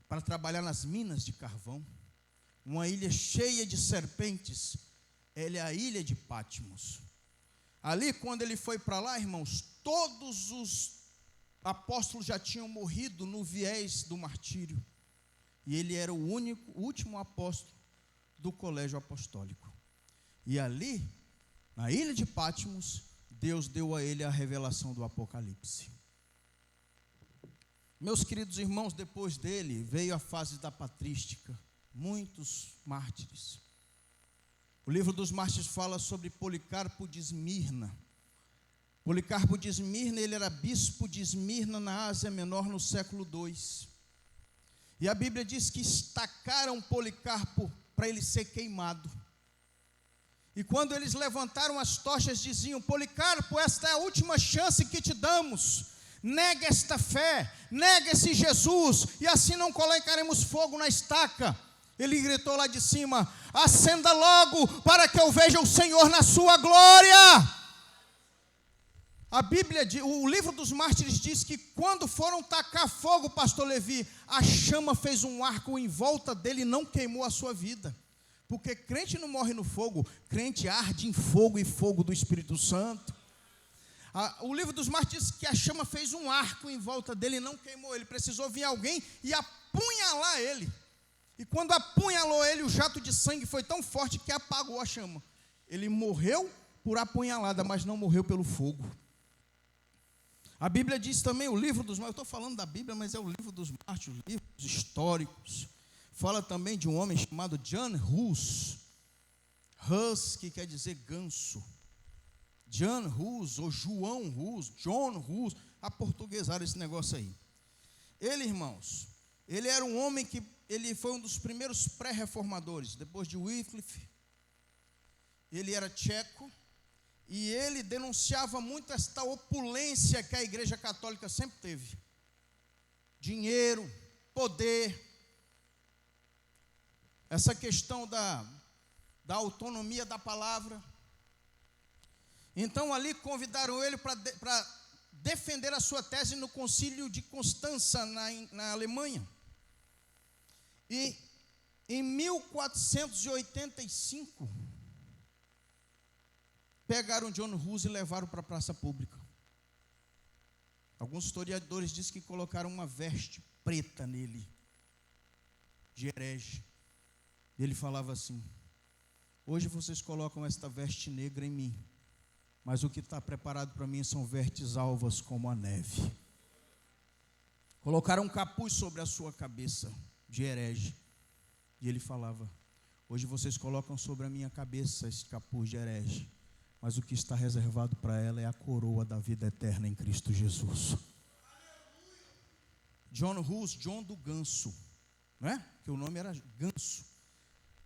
S2: para trabalhar nas minas de carvão. Uma ilha cheia de serpentes. Ela é a ilha de Patmos. Ali, quando ele foi para lá, irmãos, todos os apóstolos já tinham morrido no viés do martírio. E ele era o último apóstolo do colégio apostólico. E ali, na ilha de Patmos, Deus deu a ele a revelação do Apocalipse. Meus queridos irmãos, depois dele veio a fase da patrística, muitos mártires. O livro dos mártires fala sobre Policarpo de Esmirna. Policarpo de Esmirna, ele era bispo de Esmirna, na Ásia Menor, no século II. E a Bíblia diz que estacaram Policarpo para ele ser queimado. E quando eles levantaram as tochas, diziam: Policarpo, esta é a última chance que te damos. Nega esta fé, nega esse Jesus, e assim não colocaremos fogo na estaca. Ele gritou lá de cima: acenda logo, para que eu veja o Senhor na sua glória. A Bíblia, o livro dos mártires diz que quando foram tacar fogo, pastor Levi, a chama fez um arco em volta dele e não queimou a sua vida. Porque crente não morre no fogo, crente arde em fogo e fogo do Espírito Santo. O livro dos mártires diz que a chama fez um arco em volta dele e não queimou ele. Precisou vir alguém e apunhalar ele. E quando apunhalou ele, o jato de sangue foi tão forte que apagou a chama. Ele morreu por apunhalada, mas não morreu pelo fogo. A Bíblia diz também, o livro dos mártires, eu estou falando da Bíblia, mas é o livro dos mártires, livros históricos. Fala também de um homem chamado Jan Hus. Hus, que quer dizer ganso. Jan Hus, ou João Hus, John Hus, aportuguesaram esse negócio aí. Ele, irmãos, ele era um homem que, ele foi um dos primeiros pré-reformadores, depois de Wycliffe. Ele era tcheco, e ele denunciava muito esta opulência que a Igreja Católica sempre teve. Dinheiro, poder, essa questão da autonomia da palavra. Então ali convidaram ele para defender a sua tese no concílio de Constança, na Alemanha. E em 1485, pegaram John Hus e levaram para a praça pública. Alguns historiadores dizem que colocaram uma veste preta nele, de herege. E ele falava assim: hoje vocês colocam esta veste negra em mim, mas o que está preparado para mim são vestes alvas como a neve. Colocaram um capuz sobre a sua cabeça, de herege. E ele falava: hoje vocês colocam sobre a minha cabeça esse capuz de herege, mas o que está reservado para ela é a coroa da vida eterna em Cristo Jesus. John Hus, John do Ganso, não é? Que o nome era Ganso.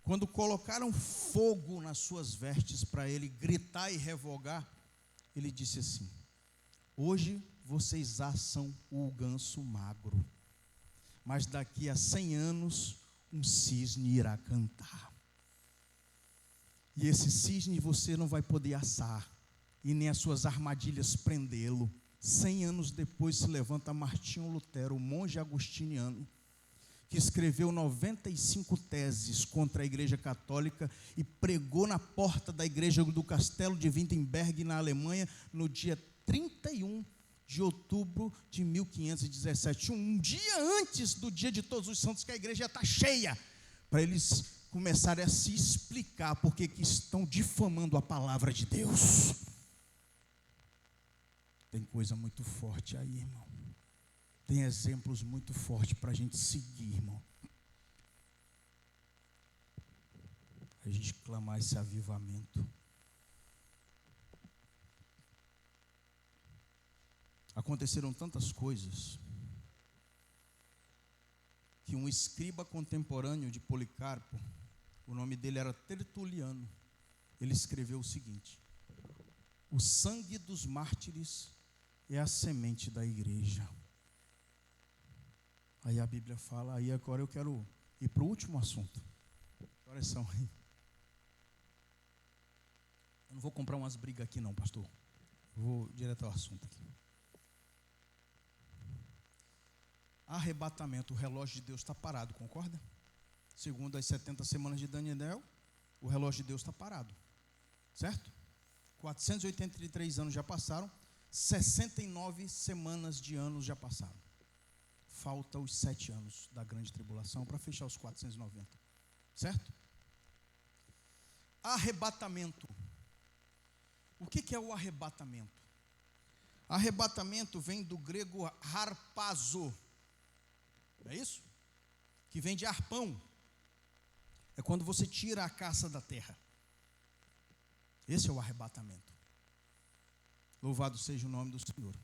S2: Quando colocaram fogo nas suas vestes para ele gritar e revogar, ele disse assim: hoje vocês assam o ganso magro, mas daqui a 100 anos um cisne irá cantar. E esse cisne você não vai poder assar, e nem as suas armadilhas prendê-lo. 100 anos depois se levanta Martinho Lutero, o monge agostiniano, que escreveu 95 teses contra a Igreja Católica e pregou na porta da igreja do Castelo de Wittenberg, na Alemanha, no dia 31 de outubro de 1517. Um dia antes do dia de Todos os Santos, que a igreja está cheia, para eles começarem a se explicar porque que estão difamando a palavra de Deus. Tem coisa muito forte aí, irmão. Tem exemplos muito fortes para a gente seguir, irmão. A gente clamar esse avivamento. Aconteceram tantas coisas que um escriba contemporâneo de Policarpo, o nome dele era Tertuliano, ele escreveu o seguinte: o sangue dos mártires é a semente da igreja. Aí a Bíblia fala, aí agora eu quero ir para o último assunto. Olha só. Eu não vou comprar umas brigas aqui não, pastor. Eu vou direto ao assunto aqui. Arrebatamento, o relógio de Deus está parado, concorda? Segundo as 70 semanas de Daniel, o relógio de Deus está parado, certo? 483 anos já passaram, 69 semanas de anos já passaram. Falta os 7 anos da grande tribulação para fechar os 490, certo? Arrebatamento. O que é o arrebatamento? Arrebatamento vem do grego harpazo, Não é isso? Que vem de arpão. É quando você tira a caça da terra. Esse é o arrebatamento. Louvado seja o nome do Senhor.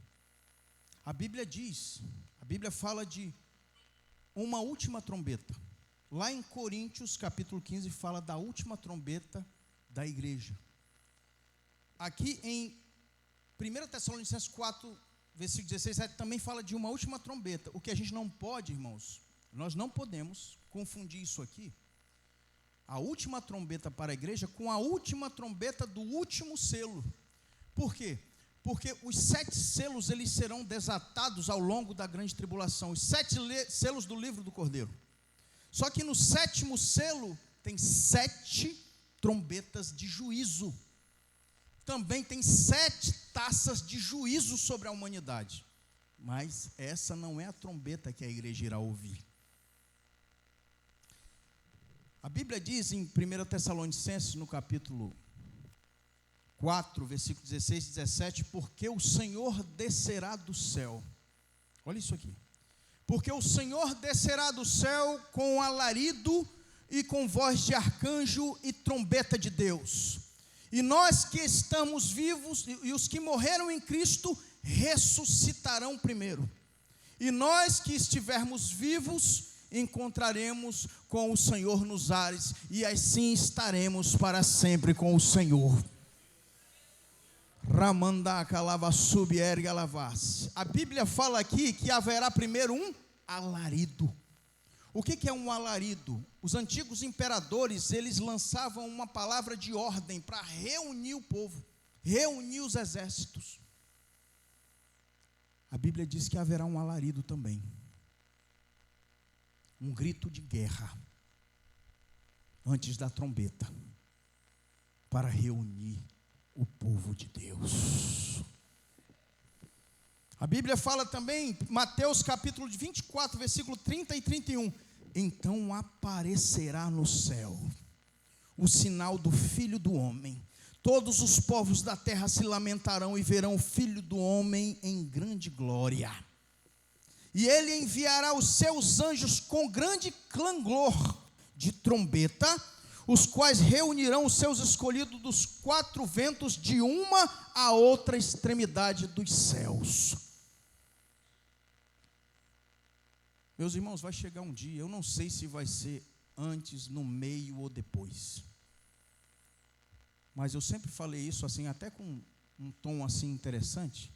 S2: A Bíblia fala de uma última trombeta. Lá em Coríntios, capítulo 15, fala da última trombeta da igreja. Aqui em 1 Tessalonicenses 4, versículo 16, também fala de uma última trombeta. O que a gente não pode, irmãos, nós não podemos confundir isso aqui, a última trombeta para a igreja, com a última trombeta do último selo. Por quê? Porque os 7 selos, eles serão desatados ao longo da grande tribulação. Os 7 selos do livro do Cordeiro. Só que no 7º selo, tem 7 trombetas de juízo. Também tem 7 taças de juízo sobre a humanidade. Mas essa não é a trombeta que a igreja irá ouvir. A Bíblia diz em 1 Tessalonicenses, no capítulo 4, versículo 16 e 17, porque o Senhor descerá do céu. Olha isso aqui. Porque o Senhor descerá do céu com alarido e com voz de arcanjo e trombeta de Deus. E nós que estamos vivos e os que morreram em Cristo ressuscitarão primeiro. E nós que estivermos vivos encontraremos com o Senhor nos ares, e assim estaremos para sempre com o Senhor. A Bíblia fala aqui que haverá primeiro um alarido. O que é um alarido? Os antigos imperadores, eles lançavam uma palavra de ordem para reunir o povo, reunir os exércitos. A Bíblia diz que haverá um alarido também. Um grito de guerra antes da trombeta, para reunir o povo de Deus. A Bíblia fala também, Mateus capítulo 24, versículo 30 e 31. Então aparecerá no céu o sinal do Filho do Homem. Todos os povos da terra se lamentarão e verão o Filho do Homem em grande glória. E ele enviará os seus anjos com grande clangor de trombeta, os quais reunirão os seus escolhidos dos 4 ventos, de uma a outra extremidade dos céus. Meus irmãos, vai chegar um dia, eu não sei se vai ser antes, no meio ou depois. Mas eu sempre falei isso assim, até com um tom assim interessante.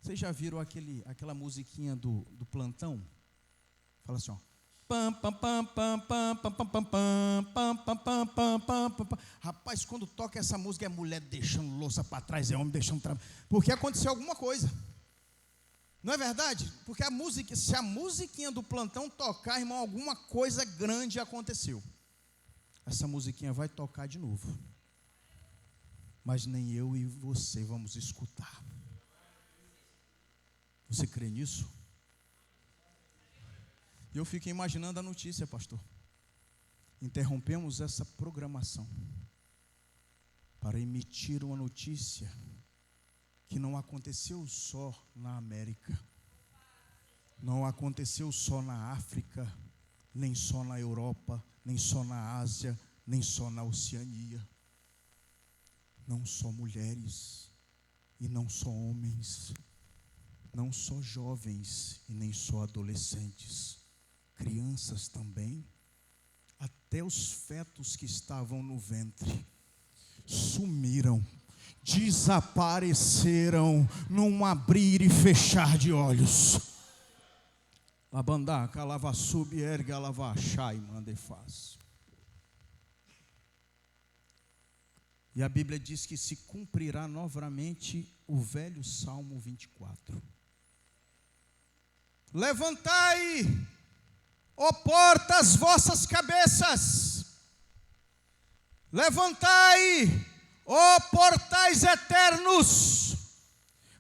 S2: Vocês já viram aquela musiquinha do plantão? Fala assim, ó. Rapaz, quando toca essa música é mulher deixando louça para trás, é homem deixando trabalho. Porque aconteceu alguma coisa. Não é verdade? Porque se a musiquinha do plantão tocar, irmão, alguma coisa grande aconteceu. Essa musiquinha vai tocar de novo. Mas nem eu e você vamos escutar. Você crê nisso? E eu fiquei imaginando a notícia, pastor. Interrompemos essa programação para emitir uma notícia que não aconteceu só na América, não aconteceu só na África, nem só na Europa, nem só na Ásia, nem só na Oceania. Não só mulheres e não só homens, não só jovens e nem só adolescentes, crianças também, até os fetos que estavam no ventre, sumiram, desapareceram num abrir e fechar de olhos. Labandá, calavassub, erga, lavachai, mandefaz. E a Bíblia diz que se cumprirá novamente o velho Salmo 24. Levantai, ó portas, as vossas cabeças. Levantai, ó portais eternos,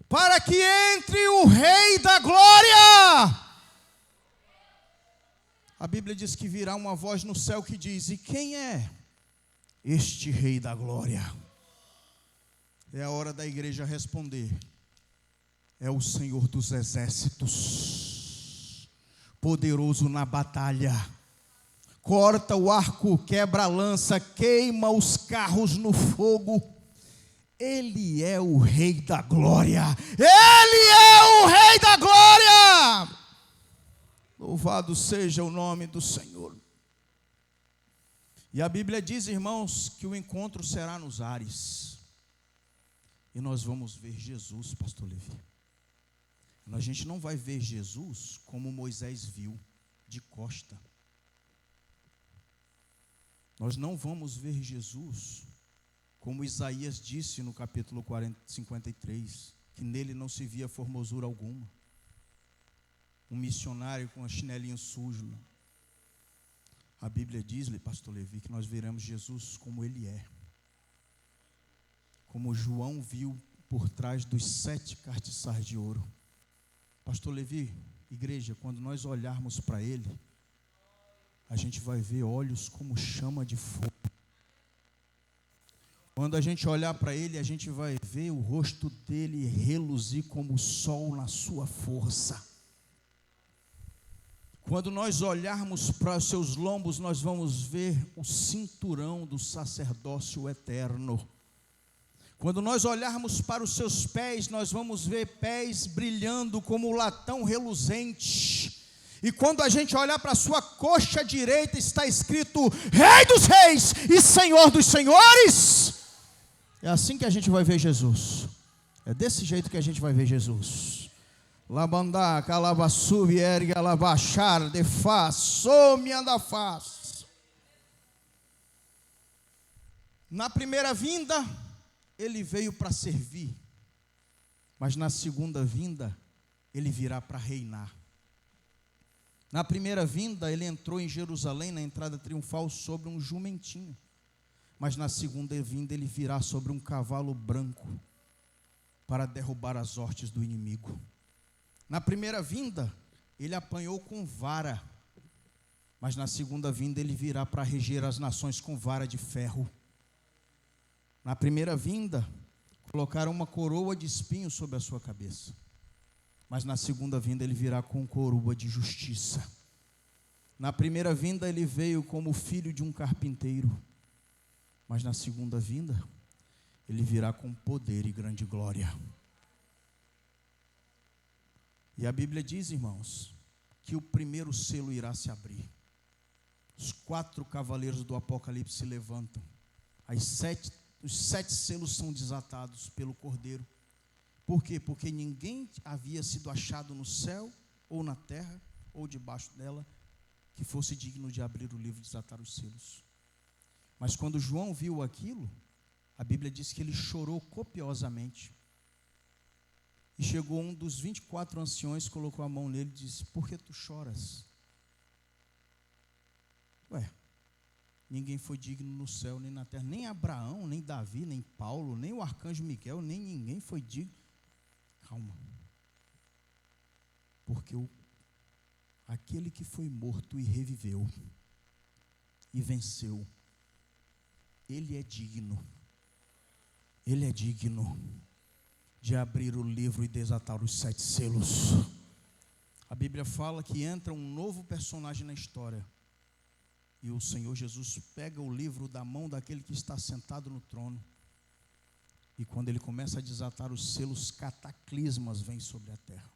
S2: para que entre o Rei da Glória. A Bíblia diz que virá uma voz no céu que diz: e quem é este Rei da Glória? É a hora da igreja responder: é o Senhor dos Exércitos, poderoso na batalha. Corta o arco, quebra a lança, queima os carros no fogo. Ele é o Rei da Glória. Ele é o Rei da Glória. Louvado seja o nome do Senhor. E a Bíblia diz, irmãos, que o encontro será nos ares. E nós vamos ver Jesus, pastor Levi. A gente não vai ver Jesus como Moisés viu, de costa. Nós não vamos ver Jesus como Isaías disse no capítulo 53, que nele não se via formosura alguma. Um missionário com a chinelinho sujo. A Bíblia diz-lhe, pastor Levi, que nós veremos Jesus como ele é. Como João viu por trás dos 7 castiçais de ouro. Pastor Levi, igreja, quando nós olharmos para ele, a gente vai ver olhos como chama de fogo. Quando a gente olhar para ele, a gente vai ver o rosto dele reluzir como o sol na sua força. Quando nós olharmos para os seus lombos, nós vamos ver o cinturão do sacerdócio eterno. Quando nós olharmos para os seus pés, nós vamos ver pés brilhando como latão reluzente. E quando a gente olhar para a sua coxa direita, está escrito Rei dos Reis e Senhor dos Senhores. É assim que a gente vai ver Jesus. É desse jeito que a gente vai ver Jesus. Labandá, calabassu, vierga, labachar, de faz, some anda faz. Na primeira vinda, ele veio para servir. Mas na segunda vinda, ele virá para reinar. Na primeira vinda, ele entrou em Jerusalém, na entrada triunfal, sobre um jumentinho. Mas na segunda vinda, ele virá sobre um cavalo branco, para derrubar as hortes do inimigo. Na primeira vinda, ele apanhou com vara. Mas na segunda vinda, ele virá para reger as nações com vara de ferro. Na primeira vinda, colocaram uma coroa de espinhos sobre a sua cabeça. Mas na segunda vinda ele virá com coroa de justiça. Na primeira vinda ele veio como filho de um carpinteiro. Mas na segunda vinda ele virá com poder e grande glória. E a Bíblia diz, irmãos, que o primeiro selo irá se abrir. Os 4 cavaleiros do Apocalipse se levantam. Os 7 selos são desatados pelo Cordeiro. Por quê? Porque ninguém havia sido achado no céu, ou na terra, ou debaixo dela, que fosse digno de abrir o livro e desatar os selos. Mas quando João viu aquilo, a Bíblia diz que ele chorou copiosamente. E chegou um dos 24 anciões, colocou a mão nele e disse: por que tu choras? Ninguém foi digno no céu, nem na terra, nem Abraão, nem Davi, nem Paulo, nem o arcanjo Miguel, nem ninguém foi digno. Calma. Porque aquele que foi morto e reviveu, e venceu, ele é digno de abrir o livro e desatar os 7 selos. A Bíblia fala que entra um novo personagem na história. E o Senhor Jesus pega o livro da mão daquele que está sentado no trono. E quando ele começa a desatar os selos, cataclismas vêm sobre a terra.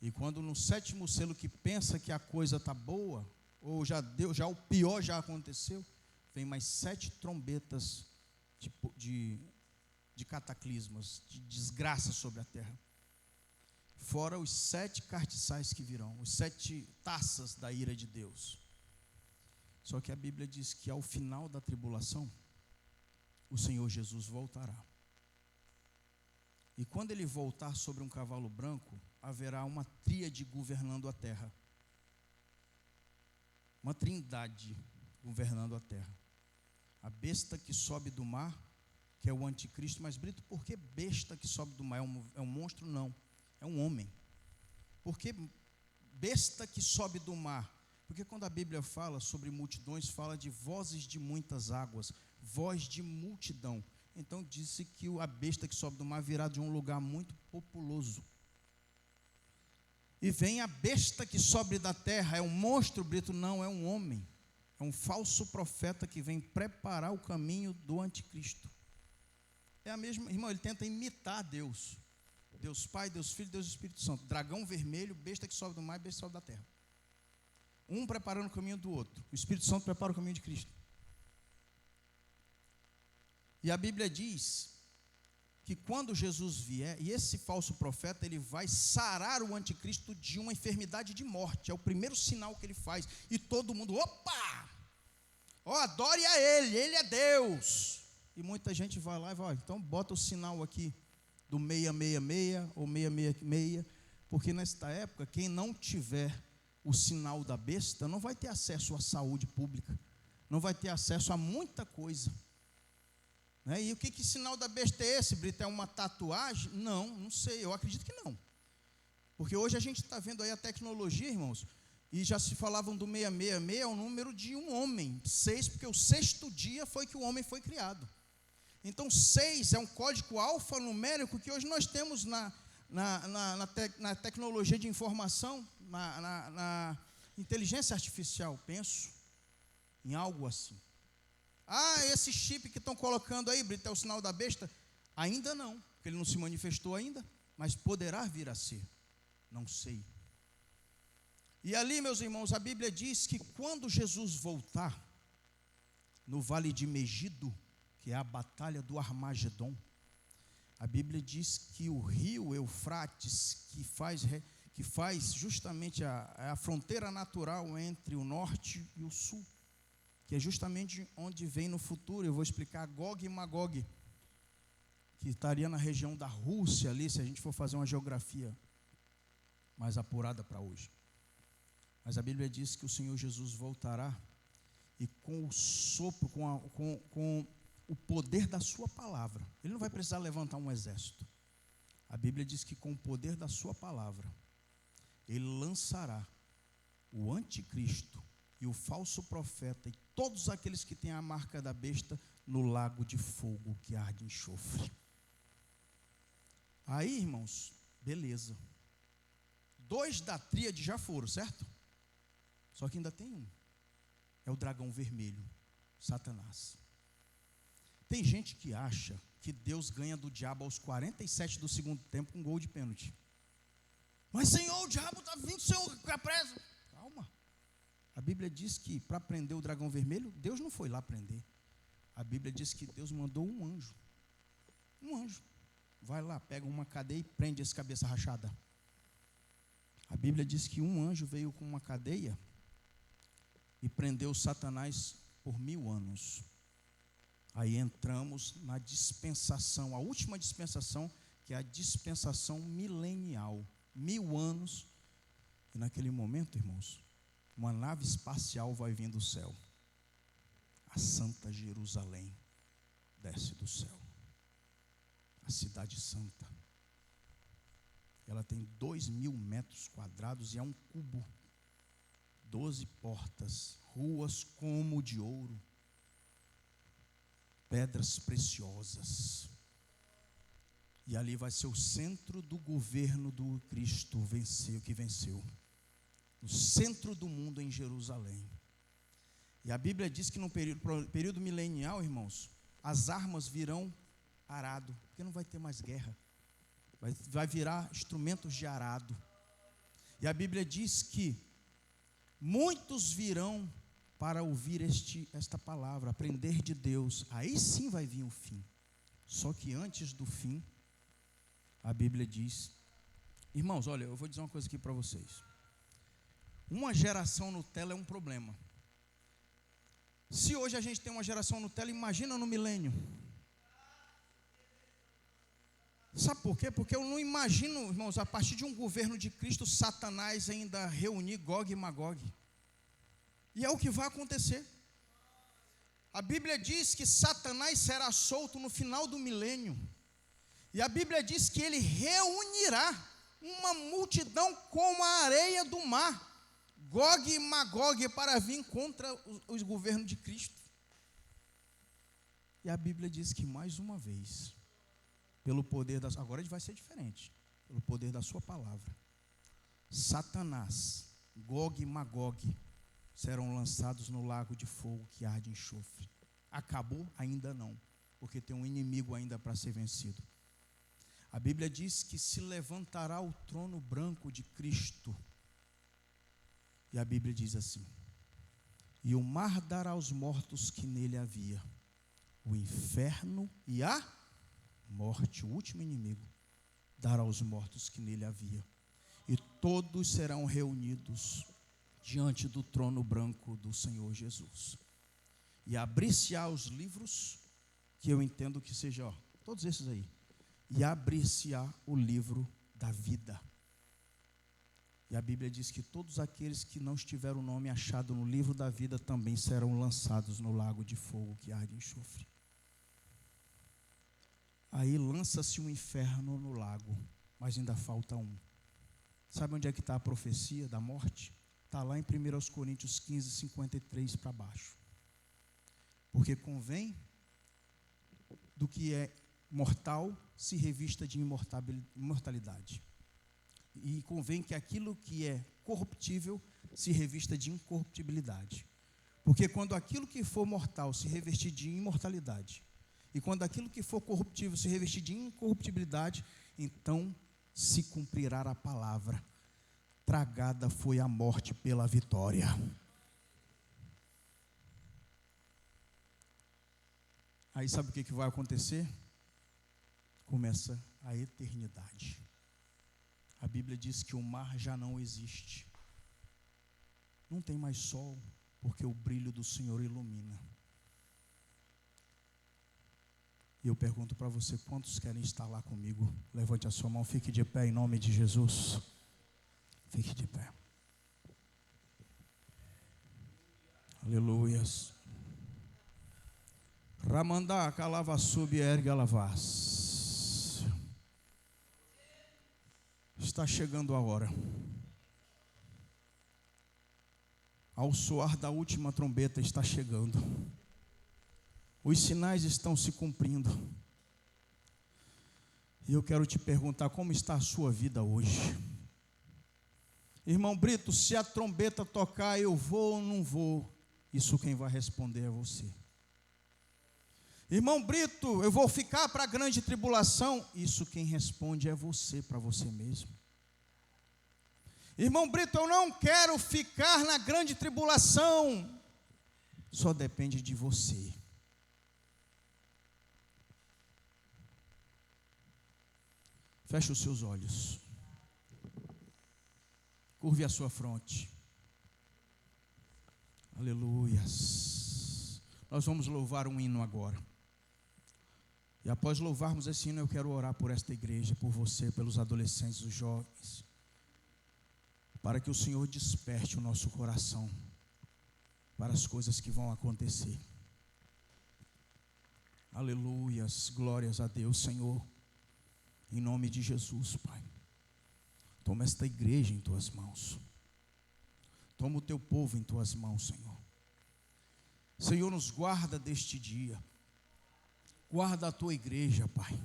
S2: E quando no 7º selo, que pensa que a coisa está boa, ou já o pior já aconteceu, vem mais 7 trombetas de cataclismas, de desgraça sobre a terra. Fora os 7 castiçais que virão, os 7 taças da ira de Deus. Só que a Bíblia diz que ao final da tribulação, o Senhor Jesus voltará. E quando ele voltar sobre um cavalo branco, haverá uma tríade governando a terra. Uma trindade governando a terra. A besta que sobe do mar, que é o anticristo. Mas, Brito, por que besta que sobe do mar? É um monstro? Não, é um homem. Por que besta que sobe do mar? Porque quando a Bíblia fala sobre multidões, fala de vozes de muitas águas, voz de multidão. Então disse que a besta que sobe do mar virá de um lugar muito populoso. E vem a besta que sobe da terra. É um monstro, Brito? Não, é um homem. É um falso profeta que vem preparar o caminho do anticristo. É a mesma, irmão, ele tenta imitar Deus. Deus Pai, Deus Filho, Deus Espírito Santo. Dragão vermelho, besta que sobe do mar e besta que sobe da terra. Um preparando o caminho do outro. O Espírito Santo prepara o caminho de Cristo. E a Bíblia diz que quando Jesus vier, e esse falso profeta, ele vai sarar o anticristo de uma enfermidade de morte. É o primeiro sinal que ele faz. E todo mundo, opa! Ó, adore a ele é Deus. E muita gente vai lá e vai, então bota o sinal aqui do 666 ou 666, porque nesta época, quem não tiver o sinal da besta, não vai ter acesso à saúde pública, não vai ter acesso a muita coisa. E o que sinal da besta é esse, Brito? É uma tatuagem? Não sei, eu acredito que não. Porque hoje a gente está vendo aí a tecnologia, irmãos, e já se falavam do 666, é o número de um homem, 6, porque o sexto dia foi que o homem foi criado. Então 6 é um código alfanumérico que hoje nós temos na tecnologia de informação, na inteligência artificial, penso em algo assim. Esse chip que estão colocando aí, Brito, é o sinal da besta? Ainda não, porque ele não se manifestou ainda, mas poderá vir a ser, não sei. E ali, meus irmãos, a Bíblia diz que quando Jesus voltar, no vale de Megido, que é a batalha do Armagedon, a Bíblia diz que o rio Eufrates, que faz justamente a fronteira natural entre o norte e o sul, que é justamente onde vem no futuro, eu vou explicar, Gog e Magog, que estaria na região da Rússia ali, se a gente for fazer uma geografia mais apurada para hoje. Mas a Bíblia diz que o Senhor Jesus voltará e com o sopro, com o poder da sua palavra, ele não vai precisar levantar um exército. A Bíblia diz que com o poder da sua palavra, ele lançará o anticristo e o falso profeta e todos aqueles que têm a marca da besta no lago de fogo que arde em enxofre. Aí, irmãos, beleza. 2 da tríade já foram, certo? Só que ainda tem um. É o dragão vermelho, Satanás. Tem gente que acha que Deus ganha do diabo aos 47 do segundo tempo com um gol de pênalti. Mas, Senhor, o diabo está vindo, Senhor, fica preso. Calma. A Bíblia diz que para prender o dragão vermelho, Deus não foi lá prender. A Bíblia diz que Deus mandou um anjo. Um anjo. Vai lá, pega uma cadeia e prende esse cabeça rachada. A Bíblia diz que um anjo veio com uma cadeia e prendeu Satanás por 1000 anos. Aí entramos na dispensação, a última dispensação, que é a dispensação milenial. 1000 anos. E naquele momento, irmãos, uma nave espacial vai vir do céu. A Santa Jerusalém desce do céu. A cidade santa. Ela tem 2000 metros quadrados e é um cubo. 12 portas, ruas como de ouro. Pedras preciosas. E ali vai ser o centro do governo do Cristo que venceu. No centro do mundo, em Jerusalém. E a Bíblia diz que no período milenial, irmãos, as armas virão arado, porque não vai ter mais guerra. Vai virar instrumentos de arado. E a Bíblia diz que muitos virão para ouvir esta palavra, aprender de Deus. Aí sim vai vir o fim. Só que antes do fim, a Bíblia diz... Irmãos, olha, eu vou dizer uma coisa aqui para vocês. Uma geração Nutella é um problema. Se hoje a gente tem uma geração Nutella, imagina no milênio. Sabe por quê? Porque eu não imagino, irmãos, a partir de um governo de Cristo, Satanás ainda reunir Gog e Magog. E é o que vai acontecer. A Bíblia diz que Satanás será solto no final do milênio. E a Bíblia diz que ele reunirá uma multidão como a areia do mar, Gog e Magog, para vir contra os governos de Cristo. E a Bíblia diz que mais uma vez, pelo poder agora vai ser diferente, pelo poder da sua palavra, Satanás, Gog e Magog, serão lançados no lago de fogo que arde enxofre. Acabou? Ainda não, porque tem um inimigo ainda para ser vencido. A Bíblia diz que se levantará o trono branco de Cristo. E a Bíblia diz assim: e o mar dará aos mortos que nele havia. O inferno e a morte, o último inimigo, dará aos mortos que nele havia. E todos serão reunidos diante do trono branco do Senhor Jesus. E abrir-se-á os livros, que eu entendo que seja, todos esses aí. E abrir-se-á o livro da vida. E a Bíblia diz que todos aqueles que não tiveram o nome achado no livro da vida também serão lançados no lago de fogo que arde enxofre. Aí lança-se um inferno no lago, mas ainda falta um. Sabe onde é que está a profecia da morte? Está lá em 1 Coríntios 15, 53 para baixo. Porque convém do que é mortal se revista de imortalidade. E convém que aquilo que é corruptível se revista de incorruptibilidade. Porque quando aquilo que for mortal se revestir de imortalidade, e quando aquilo que for corruptível se revestir de incorruptibilidade, então se cumprirá a palavra: tragada foi a morte pela vitória. Aí sabe o que vai acontecer? Começa a eternidade. A Bíblia diz que o mar já não existe. Não tem mais sol, porque o brilho do Senhor ilumina. E eu pergunto para você, quantos querem estar lá comigo? Levante a sua mão, fique de pé em nome de Jesus. Fique de pé. Aleluias. Ramandá, calava sub, ergue alavas. Está chegando a hora. Ao soar da última trombeta está chegando. Os sinais estão se cumprindo. E eu quero te perguntar, como está a sua vida hoje? Irmão Brito, se a trombeta tocar, eu vou ou não vou? Isso quem vai responder é você. Irmão Brito, eu vou ficar para a grande tribulação? Isso quem responde é você, para você mesmo. Irmão Brito, eu não quero ficar na grande tribulação. Só depende de você. Feche os seus olhos. Curve a sua fronte. Aleluias. Nós vamos louvar um hino agora. E após louvarmos esse hino, eu quero orar por esta igreja, por você, pelos adolescentes, os jovens, para que o Senhor desperte o nosso coração para as coisas que vão acontecer. Aleluias, glórias a Deus, Senhor. Em nome de Jesus, Pai. Toma esta igreja em tuas mãos. Toma o teu povo em tuas mãos, Senhor. Senhor, nos guarda deste dia. Guarda a tua igreja, Pai.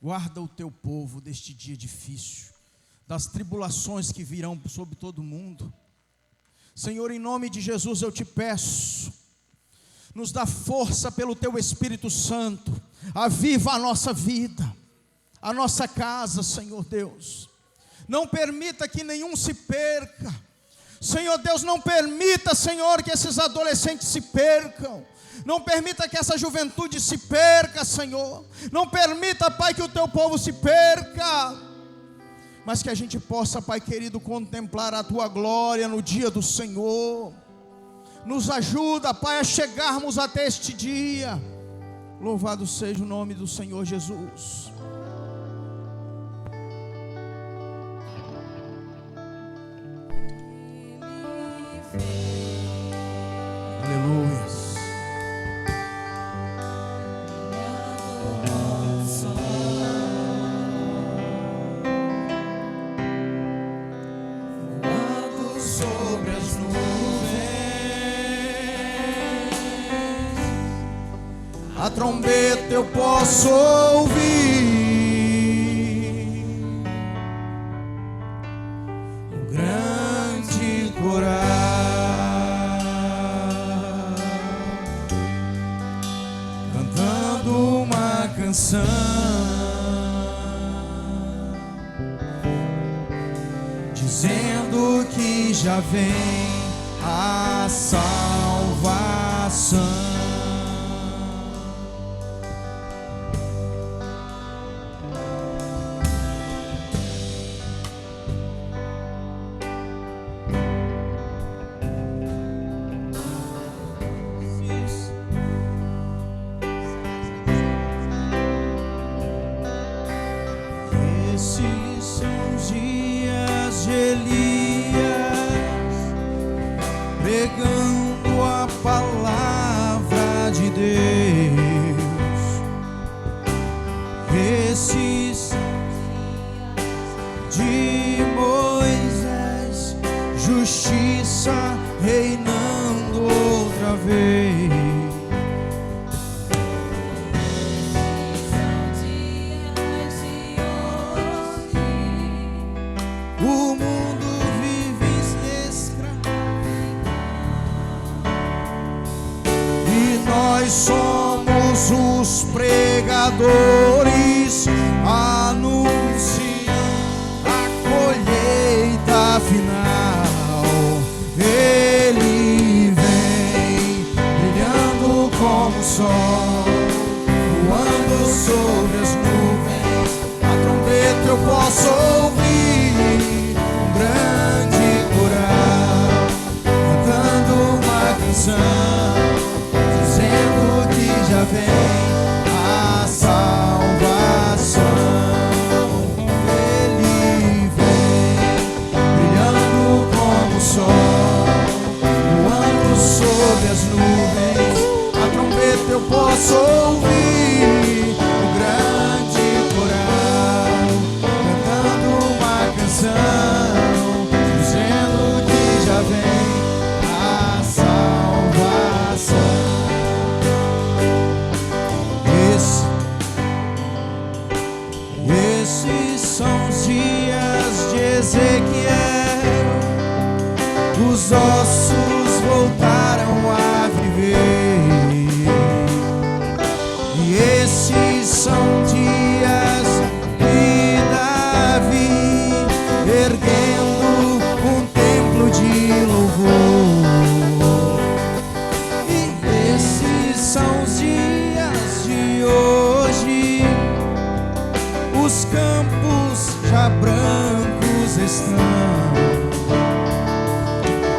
S2: Guarda o teu povo deste dia difícil, das tribulações que virão sobre todo o mundo. Senhor, em nome de Jesus eu te peço, nos dá força pelo teu Espírito Santo. Aviva a nossa vida, a nossa casa, Senhor Deus. Não permita que nenhum se perca. Senhor Deus, não permita, Senhor, que esses adolescentes se percam. Não permita que essa juventude se perca, Senhor. Não permita, Pai, que o teu povo se perca. Mas que a gente possa, Pai querido, contemplar a tua glória no dia do Senhor. Nos ajuda, Pai, a chegarmos até este dia. Louvado seja o nome do Senhor Jesus. Aleluia. Sobre as nuvens, a trombeta eu posso ouvir. O dizendo que já vem a salvação. Esses são dias de Elias, pregando a palavra de Deus. Esses de Moisés, justiça reinando outra vez. O mundo vive escravo e nós somos os pregadores anunciando a colheita final. Ele vem brilhando como o sol, voando sobre as nuvens. A trombeta eu posso ouvir, grande coral cantando uma canção, dizendo que já vem a salvação. Ele vem brilhando como o sol, voando sobre as nuvens. A trombeta eu posso ouvir, o grande coral cantando uma canção, dizendo que já vem a salvação. Esses são os dias de Ezequiel, os ossos voltaram a viver. E esses são dias de Davi, erguendo um templo de louvor. E esses são os dias de hoje, os campos já brancos estão,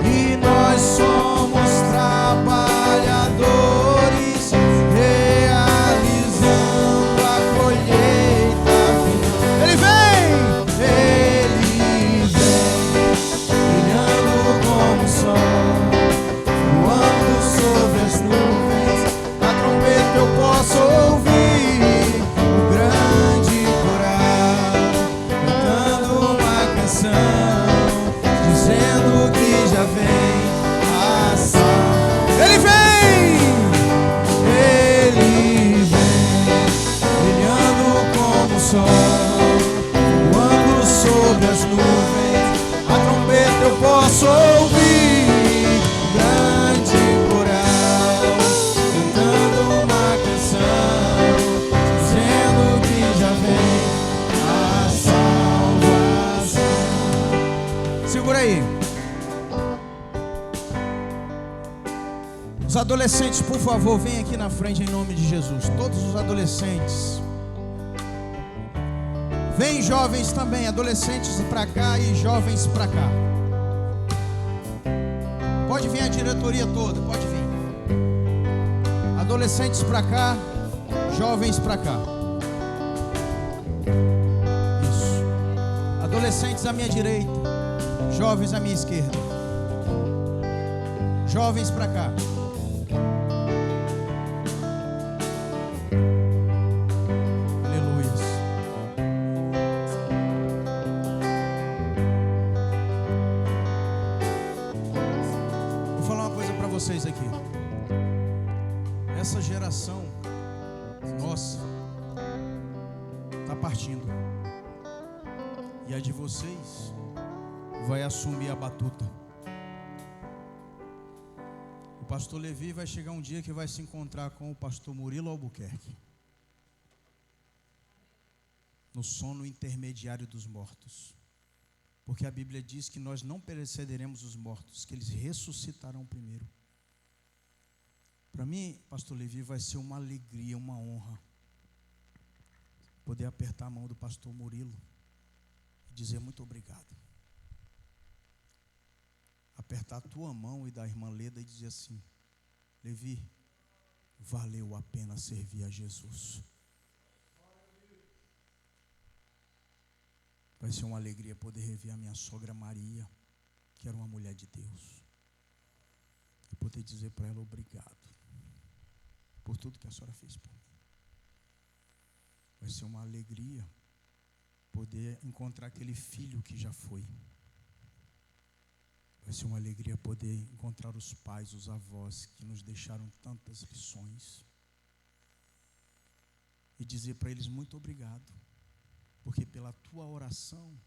S2: e nós somos trabalhadores realizando a colheita final. Ele vem brilhando como o sol, voando sobre as nuvens. A trombeta eu posso ouvir, o grande coral cantando uma canção, dizendo que já vem a salvação. Ele vem brilhando como o sol, voando sobre as nuvens. A trombeta eu posso ouvir, o grande coral cantando uma canção, dizendo que já vem a salvação. Segura aí. Os adolescentes, por favor, vem aqui na frente em nome de Jesus. Todos os adolescentes. Vem jovens também, adolescentes pra cá e jovens pra cá. Pode vir a diretoria toda, pode vir. Adolescentes pra cá, jovens pra cá. Isso. Adolescentes à minha direita, jovens à minha esquerda. Jovens pra cá. Vocês aqui, essa geração nossa está partindo, e a de vocês vai assumir a batuta. O pastor Levi vai chegar um dia que vai se encontrar com o pastor Murilo Albuquerque no sono intermediário dos mortos. Porque a Bíblia diz que nós não precederemos os mortos, que eles ressuscitarão primeiro. Para mim, pastor Levi, vai ser uma alegria, uma honra poder apertar a mão do pastor Murilo e dizer muito obrigado. Apertar a tua mão e da irmã Leda e dizer assim: Levi, valeu a pena servir a Jesus. Vai ser uma alegria poder rever a minha sogra Maria, que era uma mulher de Deus, e poder dizer para ela obrigado por tudo que a senhora fez por mim. Vai ser uma alegria poder encontrar aquele filho que já foi. Vai ser uma alegria poder encontrar os pais, os avós que nos deixaram tantas lições e dizer para eles muito obrigado, porque pela tua oração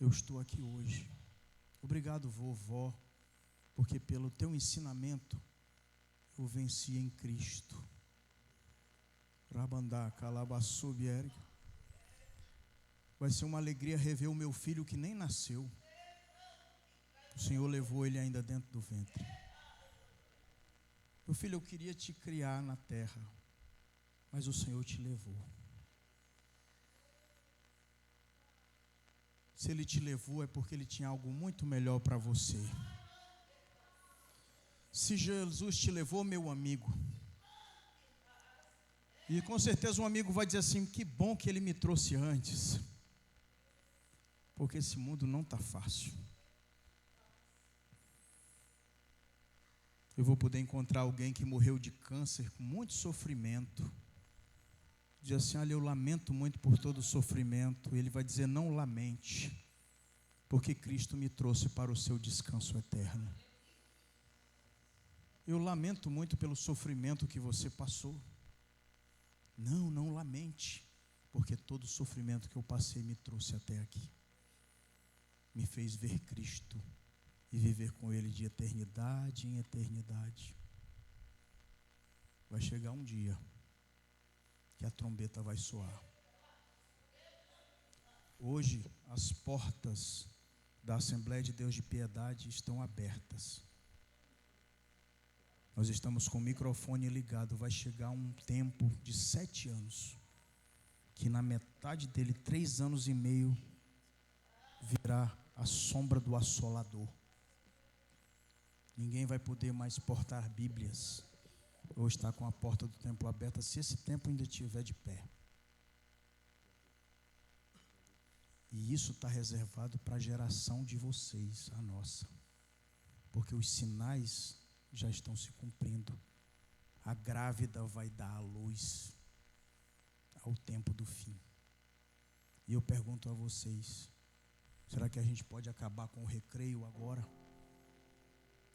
S2: eu estou aqui hoje. Obrigado, vovó, porque pelo teu ensinamento eu venci em Cristo. Rabandá, Calabassubi, Érica. Vai ser uma alegria rever o meu filho que nem nasceu. O Senhor levou ele ainda dentro do ventre. Meu filho, eu queria te criar na terra, mas o Senhor te levou. Se Ele te levou é porque Ele tinha algo muito melhor para você. Se Jesus te levou, meu amigo, e com certeza um amigo vai dizer assim: que bom que Ele me trouxe antes, porque esse mundo não está fácil. Eu vou poder encontrar alguém que morreu de câncer com muito sofrimento, diz assim: olha, eu lamento muito por todo o sofrimento. Ele vai dizer: não lamente, porque Cristo me trouxe para o seu descanso eterno. Eu lamento muito pelo sofrimento que você passou. Não lamente, porque todo o sofrimento que eu passei me trouxe até aqui, me fez ver Cristo e viver com Ele de eternidade em eternidade. Vai chegar um dia que a trombeta vai soar. Hoje as portas da Assembleia de Deus de Piedade estão abertas. Nós estamos com o microfone ligado. Vai chegar um tempo de 7 anos, que na metade dele 3 anos e meio virá a sombra do assolador. Ninguém vai poder mais portar Bíblias ou estar com a porta do templo aberta, se esse templo ainda estiver de pé. E isso está reservado para a geração de vocês, a nossa, porque os sinais já estão se cumprindo. A grávida vai dar à luz ao tempo do fim. E eu pergunto a vocês: será que a gente pode acabar com o recreio agora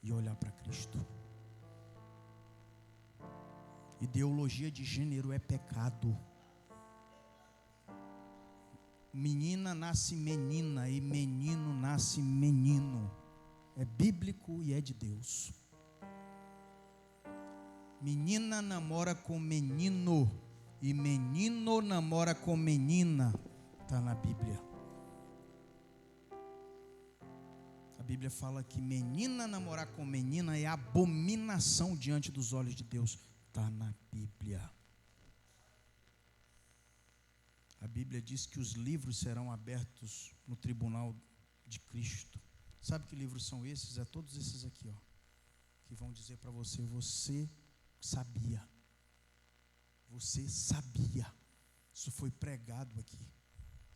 S2: e olhar para Cristo? Ideologia de gênero é pecado. Menina nasce menina e menino nasce menino. É bíblico e é de Deus. Menina namora com menino e menino namora com menina. Está na Bíblia. A Bíblia fala que menina namorar com menina é abominação diante dos olhos de Deus. Está na Bíblia. A Bíblia diz que os livros serão abertos no tribunal de Cristo. Sabe que livros são esses? É todos esses aqui, ó, que vão dizer para você: você sabia. Você sabia. Isso foi pregado aqui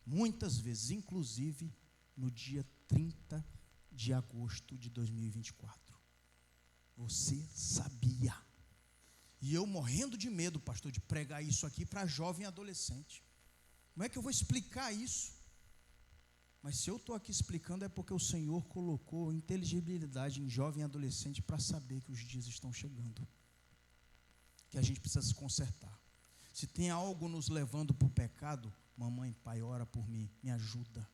S2: muitas vezes, inclusive no dia 30 de agosto de 2024. Você sabia. E eu morrendo de medo, pastor, de pregar isso aqui para jovem e adolescente. Como é que eu vou explicar isso? Mas se eu estou aqui explicando é porque o Senhor colocou inteligibilidade em jovem e adolescente para saber que os dias estão chegando, que a gente precisa se consertar. Se tem algo nos levando para o pecado, mamãe, pai, ora por mim, me ajuda,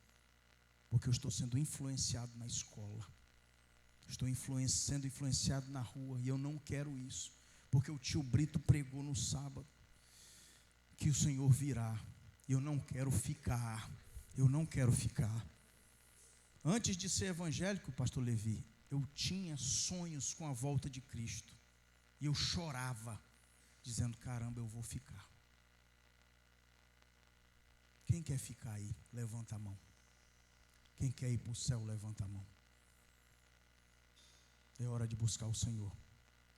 S2: porque eu estou sendo influenciado na escola, estou sendo influenciado na rua, e eu não quero isso, porque o tio Brito pregou no sábado que o Senhor virá, e eu não quero ficar, Eu não quero ficar. Antes de ser evangélico, pastor Levi, eu tinha sonhos com a volta de Cristo. E eu chorava, dizendo, caramba, eu vou ficar. Quem quer ficar aí? Levanta a mão. Quem quer ir para o céu, levanta a mão. É hora de buscar o Senhor.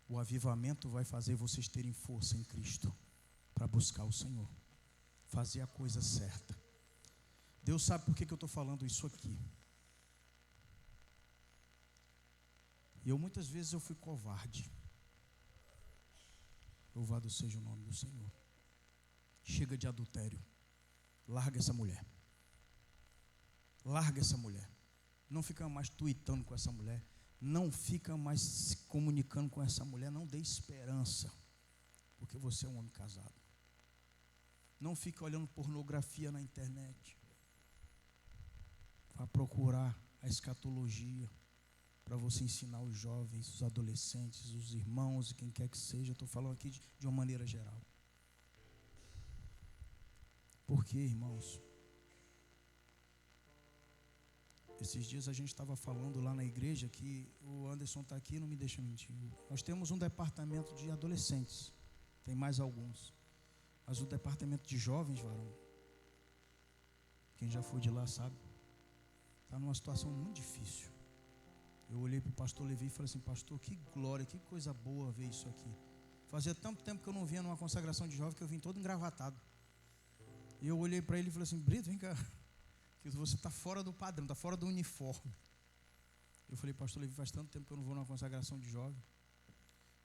S2: O avivamento vai fazer vocês terem força em Cristo para buscar o Senhor, fazer a coisa certa. Deus sabe por que eu estou falando isso aqui. E muitas vezes eu fui covarde. Louvado seja o nome do Senhor. Chega de adultério. Larga essa mulher. Larga essa mulher. Não fica mais tuitando com essa mulher. Não fica mais se comunicando com essa mulher. Não dê esperança, porque você é um homem casado. Não fica olhando pornografia na internet. Vá procurar a escatologia para você ensinar os jovens, os adolescentes, os irmãos e quem quer que seja. Eu estou falando aqui de uma maneira geral. Porque, irmãos, esses dias a gente estava falando lá na igreja que o Anderson está aqui, não me deixa mentir. Nós temos um departamento de adolescentes, tem mais alguns. Mas o departamento de jovens, varão, quem já foi de lá sabe, está numa situação muito difícil. Eu olhei para o pastor Levi e falei assim, pastor, que glória, que coisa boa ver isso aqui. Fazia tanto tempo que eu não vinha numa consagração de jovem que eu vim todo engravatado. E eu olhei para ele e falei assim, Brito, vem cá, que você está fora do padrão, está fora do uniforme. Eu falei, pastor Levi, faz tanto tempo que eu não vou numa consagração de jovem.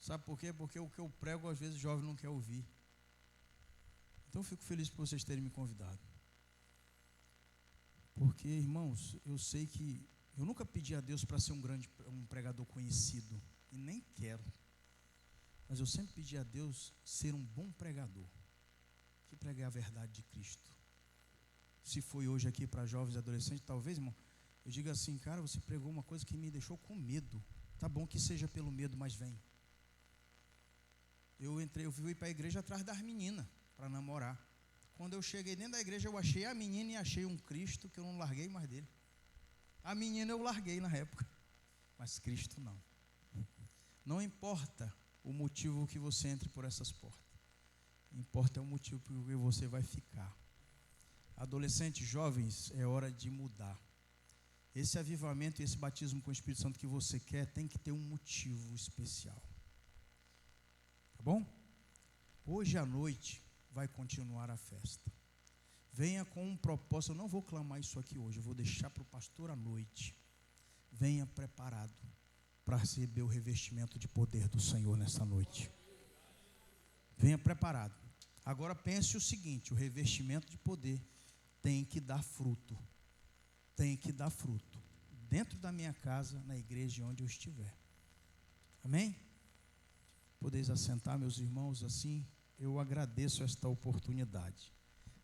S2: Sabe por quê? Porque o que eu prego, às vezes, o jovem não quer ouvir. Então eu fico feliz por vocês terem me convidado. Porque, irmãos, eu sei que eu nunca pedi a Deus para ser um pregador conhecido, e nem quero. Mas eu sempre pedi a Deus ser um bom pregador, que pregue a verdade de Cristo. Se foi hoje aqui para jovens e adolescentes, talvez, irmão, eu diga assim, cara, você pregou uma coisa que me deixou com medo. Tá bom que seja pelo medo, mas vem. Eu fui para a igreja atrás das meninas, para namorar. Quando eu cheguei dentro da igreja, eu achei a menina e achei um Cristo que eu não larguei mais dele. A menina eu larguei na época, mas Cristo não. Não importa o motivo que você entre por essas portas. Importa o motivo por que você vai ficar. Adolescentes, jovens, é hora de mudar. Esse avivamento e esse batismo com o Espírito Santo que você quer tem que ter um motivo especial. Tá bom? Hoje à noite vai continuar a festa. Venha com um propósito. Eu não vou clamar isso aqui hoje, eu vou deixar para o pastor à noite. Venha preparado para receber o revestimento de poder do Senhor nessa noite. Venha preparado. Agora pense o seguinte, o revestimento de poder tem que dar fruto. Tem que dar fruto. Dentro da minha casa, na igreja onde eu estiver. Amém? Podeis assentar, meus irmãos, assim, eu agradeço esta oportunidade.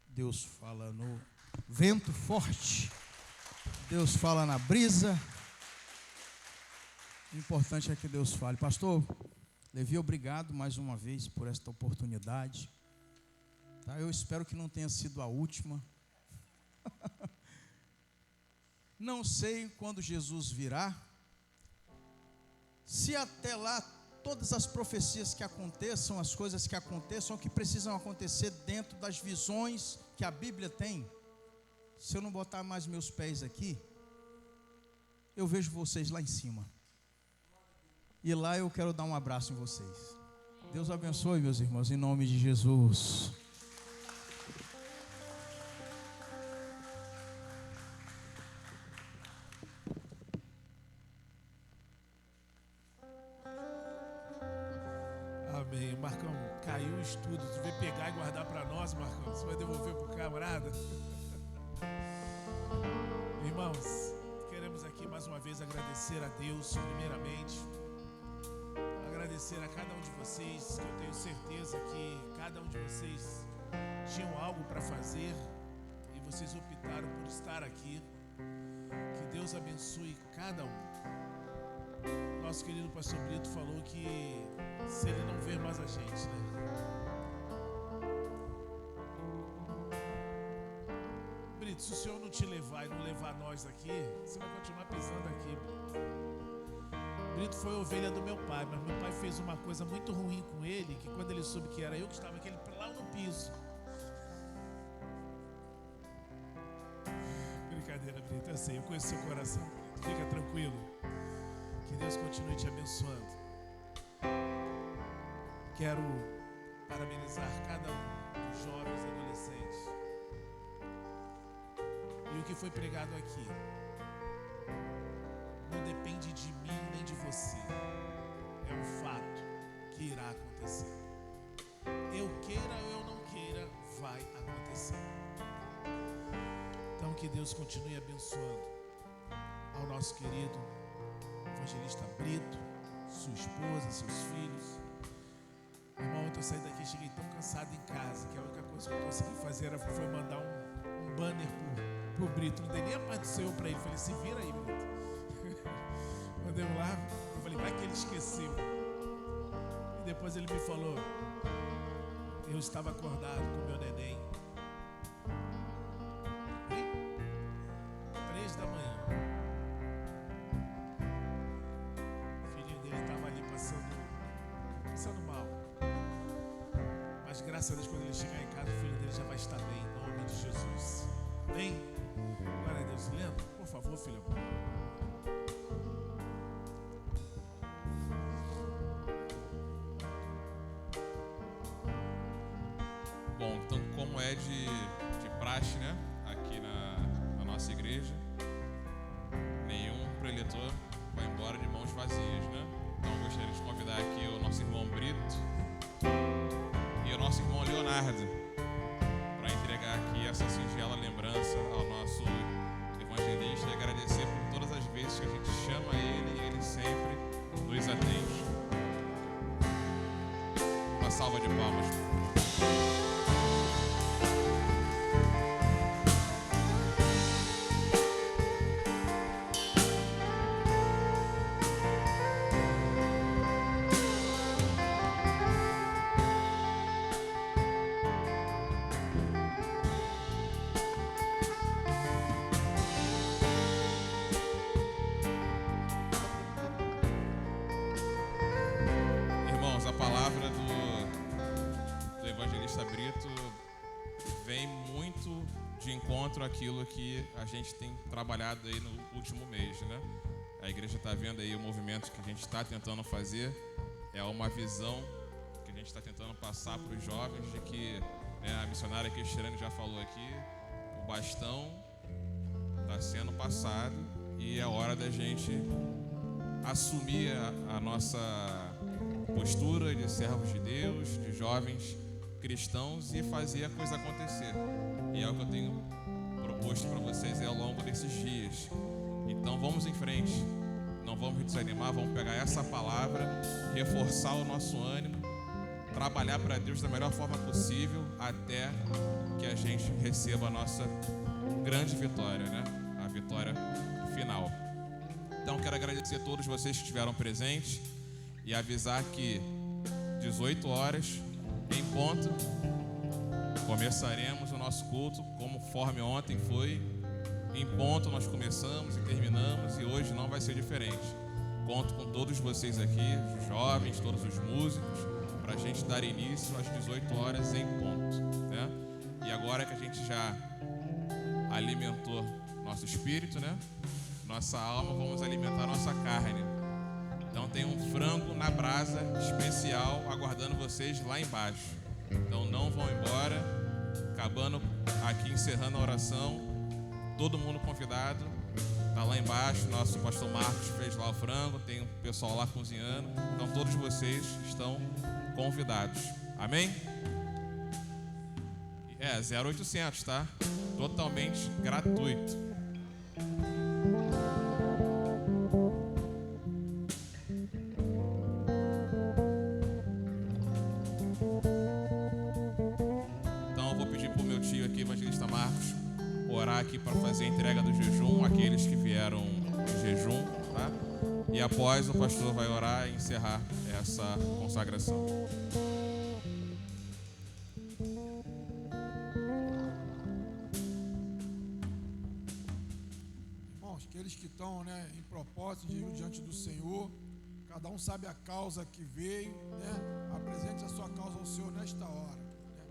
S2: Deus fala no vento forte. Deus fala na brisa. O importante é que Deus fale. Pastor Levi, obrigado mais uma vez por esta oportunidade. Tá? Eu espero que não tenha sido a última. Não sei quando Jesus virá. Se até lá todas as profecias que aconteçam, as coisas que aconteçam, que precisam acontecer dentro das visões que a Bíblia tem. Se eu não botar mais meus pés aqui, eu vejo vocês lá em cima. E lá eu quero dar um abraço em vocês. Deus abençoe, meus irmãos, em nome de Jesus.
S1: Amém. Marcão, caiu o estudo. Tu veio pegar e guardar para nós, Marcão. Você vai devolver para o camarada? Irmãos, queremos aqui mais uma vez agradecer a Deus, primeiramente. Agradecer a cada um de vocês, que eu tenho certeza que cada um de vocês tinham algo para fazer e vocês optaram por estar aqui. Que Deus abençoe cada um. Nosso querido pastor Brito falou que se ele não ver mais a gente, né? Brito, Brito, se o Senhor não te levar e não levar nós aqui, você vai continuar pisando aqui. Brito foi ovelha do meu pai, mas meu pai fez uma coisa muito ruim com ele, que quando ele soube que era eu que estava aqui, ele lá no piso. Brincadeira, Brito, eu sei, eu conheço seu coração, Brito. Fica tranquilo. Que Deus continue te abençoando. Quero parabenizar cada um dos jovens e adolescentes. E o que foi pregado aqui não depende de mim nem de você. É um fato que irá acontecer. Eu queira ou eu não queira, vai acontecer. Então que Deus continue abençoando ao nosso querido evangelista Brito, sua esposa, seus filhos. Irmão, ontem eu saí daqui, cheguei tão cansado em casa que a única coisa que eu consegui fazer foi mandar um banner pro Brito. Não dei nem a paz do Senhor para ele. Falei, se vira aí, Brito. Mandei lá, eu falei, vai que ele esqueceu. E depois ele me falou, eu estava acordado com meu neném. 3 da manhã. O filhinho dele estava ali passando mal. Mas graças a Deus, quando ele chegar em casa, o filho dele já vai estar bem, em nome de Jesus. Bem? Glória a Deus. Leandro, por favor, filho.
S3: Bom, então como é de praxe, né? Aqui na nossa igreja, nenhum preletor vai embora de mãos vazias, né? Então eu gostaria de convidar aqui o nosso irmão Brito e o nosso irmão Leonardo para entregar aqui essa singela lembrança ao nosso evangelista e agradecer por todas as vezes que a gente chama ele e ele sempre nos atende. Uma salva de palmas. A palavra do evangelista Brito vem muito de encontro àquilo que a gente tem trabalhado aí no último mês, né? A igreja está vendo aí o movimento que a gente está tentando fazer, é uma visão que a gente está tentando passar para os jovens de que, né, a missionária Cristiane já falou aqui, o bastão está sendo passado e é hora da gente assumir a nossa postura de servos de Deus, de jovens cristãos e fazer a coisa acontecer. E é o que eu tenho proposto para vocês ao longo desses dias. Então vamos em frente, não vamos desanimar, vamos pegar essa palavra, reforçar o nosso ânimo, trabalhar para Deus da melhor forma possível até que a gente receba a nossa grande vitória, né? A vitória final. Então quero agradecer a todos vocês que estiveram presentes e avisar que 18 horas em ponto começaremos o nosso culto, conforme ontem foi. Em ponto nós começamos e terminamos e hoje não vai ser diferente. Conto com todos vocês aqui, os jovens, todos os músicos, para a gente dar início às 18 horas em ponto, né? E agora que a gente já alimentou nosso espírito, né? Nossa alma, vamos alimentar nossa carne. Então tem um frango na brasa especial aguardando vocês lá embaixo. Então não vão embora. Acabando aqui, encerrando a oração, todo mundo convidado. Tá lá embaixo, nosso pastor Marcos fez lá o frango, tem o pessoal lá cozinhando. Então todos vocês estão convidados. Amém? 0800, tá? Totalmente gratuito. Aqui para fazer a entrega do jejum, aqueles que vieram em jejum, tá? E após o pastor vai orar e encerrar essa consagração.
S4: aqueles que estão, né, em propósito de ir diante do Senhor. Cada um sabe a causa que veio, né? Apresente a sua causa ao Senhor nesta hora, né?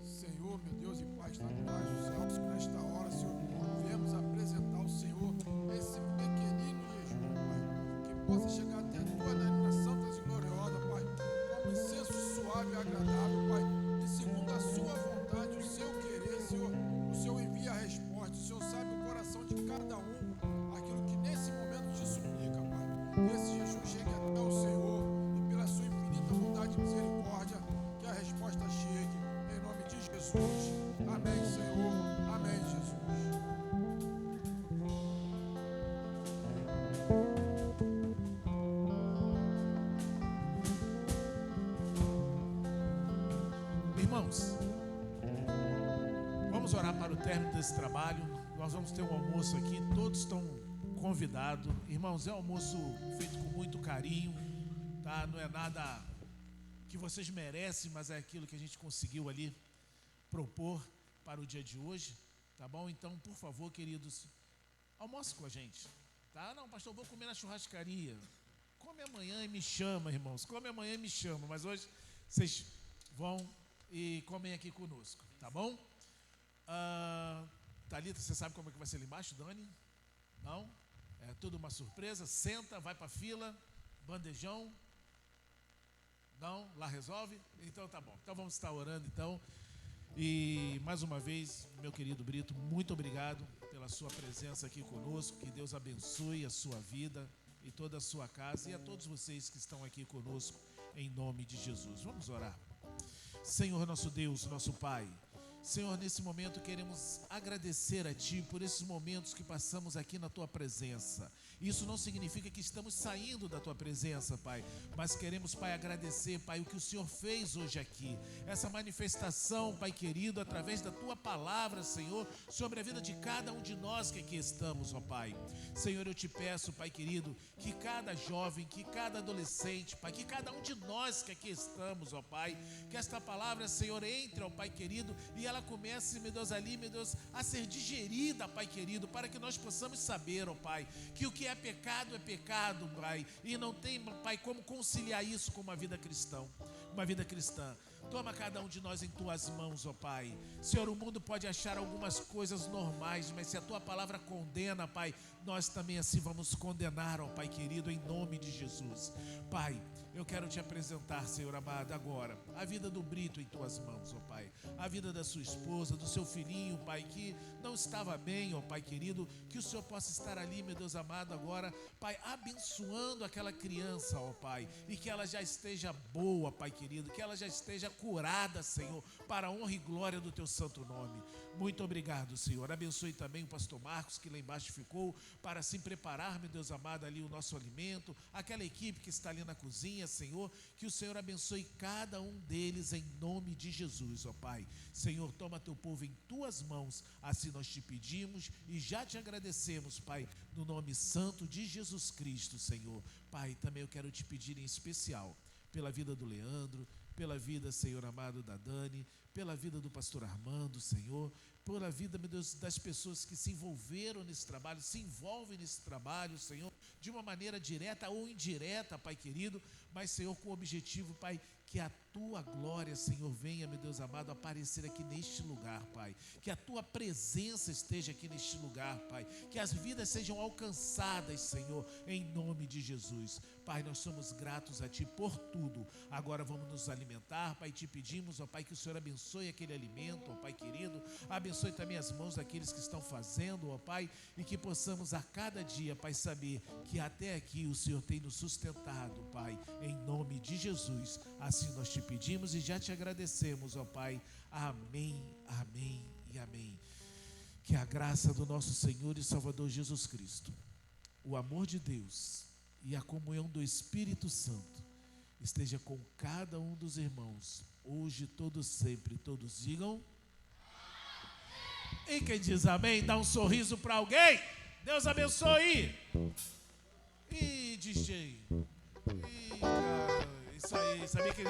S4: Senhor, meu Deus e Pai, está no baixo dos céus, nesta hora, Senhor, viemos apresentar ao Senhor esse pequenino jejum, Pai, que possa chegar até a tua narina santa e gloriosa, Pai, como incenso suave e agradável, Pai, e segundo a sua vontade, o seu querer, Senhor, o Senhor envia a resposta, o Senhor sabe o coração de cada um, aquilo que nesse momento te suplica, Pai, que esse jejum chegue até o Senhor e pela sua infinita bondade e misericórdia, que a resposta chegue, em nome de Jesus. Amém, Senhor. Amém, Jesus.
S1: Irmãos, vamos orar para o término desse trabalho. Nós vamos ter um almoço aqui, todos estão convidados. Irmãos, é um almoço feito com muito carinho, tá? Não é nada que vocês merecem, mas é aquilo que a gente conseguiu ali propor para o dia de hoje, tá bom? Então, por favor, queridos, almoce com a gente, tá? Não, pastor, eu vou comer na churrascaria. Come amanhã e me chama, irmãos. Come amanhã e me chama, mas hoje vocês vão e comem aqui conosco, tá bom? Thalita, você sabe como é que vai ser ali embaixo, Dani? Não? É tudo uma surpresa. Senta, vai para a fila, bandejão. Não? Lá resolve? Então tá bom. Então vamos estar orando então. E mais uma vez, meu querido Brito, muito obrigado pela sua presença aqui conosco. Que Deus abençoe a sua vida e toda a sua casa e a todos vocês que estão aqui conosco, em nome de Jesus. Vamos orar. Senhor nosso Deus, nosso Pai, Senhor, nesse momento queremos agradecer a Ti por esses momentos que passamos aqui na Tua presença. Isso não significa que estamos saindo da Tua presença, Pai, mas queremos, Pai, agradecer, Pai, o que o Senhor fez hoje aqui. Essa manifestação, Pai querido, através da Tua palavra, Senhor, sobre a vida de cada um de nós que aqui estamos, ó Pai. Senhor, eu Te peço, Pai querido, que cada jovem, que cada adolescente, Pai, que cada um de nós que aqui estamos, ó Pai, que esta palavra, Senhor, entre, ó Pai querido, e ela comece, meu Deus, ali, meu Deus, a ser digerida, Pai querido, para que nós possamos saber, ó Pai, que o que é pecado, Pai, e não tem, Pai, como conciliar isso com uma vida cristã. Toma cada um de nós em Tuas mãos, ó Pai. Senhor, o mundo pode achar algumas coisas normais, mas se a Tua palavra condena, Pai, nós também assim vamos condenar, ó Pai querido, em nome de Jesus. Pai, eu quero Te apresentar, Senhor amado, agora a vida do Brito em Tuas mãos, ó Pai. A vida da sua esposa, do seu filhinho, Pai, que não estava bem, ó Pai querido. Que o Senhor possa estar ali, meu Deus amado, agora, Pai, abençoando aquela criança, ó Pai, e que ela já esteja boa, Pai querido, que ela já esteja curada, Senhor, para a honra e glória do Teu santo nome. Muito obrigado, Senhor. Abençoe também o pastor Marcos, que lá embaixo ficou, para assim preparar, meu Deus amado, ali o nosso alimento, aquela equipe que está ali na cozinha, Senhor, que o Senhor abençoe cada um deles em nome de Jesus, ó Pai. Senhor, toma Teu povo em Tuas mãos, assim nós Te pedimos e já Te agradecemos, Pai, no nome santo de Jesus Cristo, Senhor. Pai, também eu quero Te pedir em especial pela vida do Leandro, pela vida, Senhor amado, da Dani, pela vida do pastor Armando, Senhor, pela vida, meu Deus, das pessoas que se envolveram nesse trabalho, se envolvem nesse trabalho, Senhor, de uma maneira direta ou indireta, Pai querido, mas, Senhor, com o objetivo, Pai, que a Tua glória, Senhor, venha, meu Deus amado, aparecer aqui neste lugar, Pai. Que a Tua presença esteja aqui neste lugar, Pai. Que as vidas sejam alcançadas, Senhor, em nome de Jesus. Pai, nós somos gratos a Ti por tudo. Agora vamos nos alimentar, Pai. Te pedimos, ó Pai, que o Senhor abençoe aquele alimento, ó Pai querido. Abençoe também as mãos daqueles que estão fazendo, ó Pai. E que possamos a cada dia, Pai, saber que até aqui o Senhor tem nos sustentado, Pai. Em nome de Jesus. Assim nós Te pedimos e já Te agradecemos, ó Pai. Amém, amém e amém. Que a graça do nosso Senhor e Salvador Jesus Cristo, o amor de Deus e a comunhão do Espírito Santo esteja com cada um dos irmãos, hoje, todos, sempre. Todos digam amém. E quem diz amém, dá um sorriso para alguém. Deus abençoe. E DJ, cara, isso aí, sabia que ele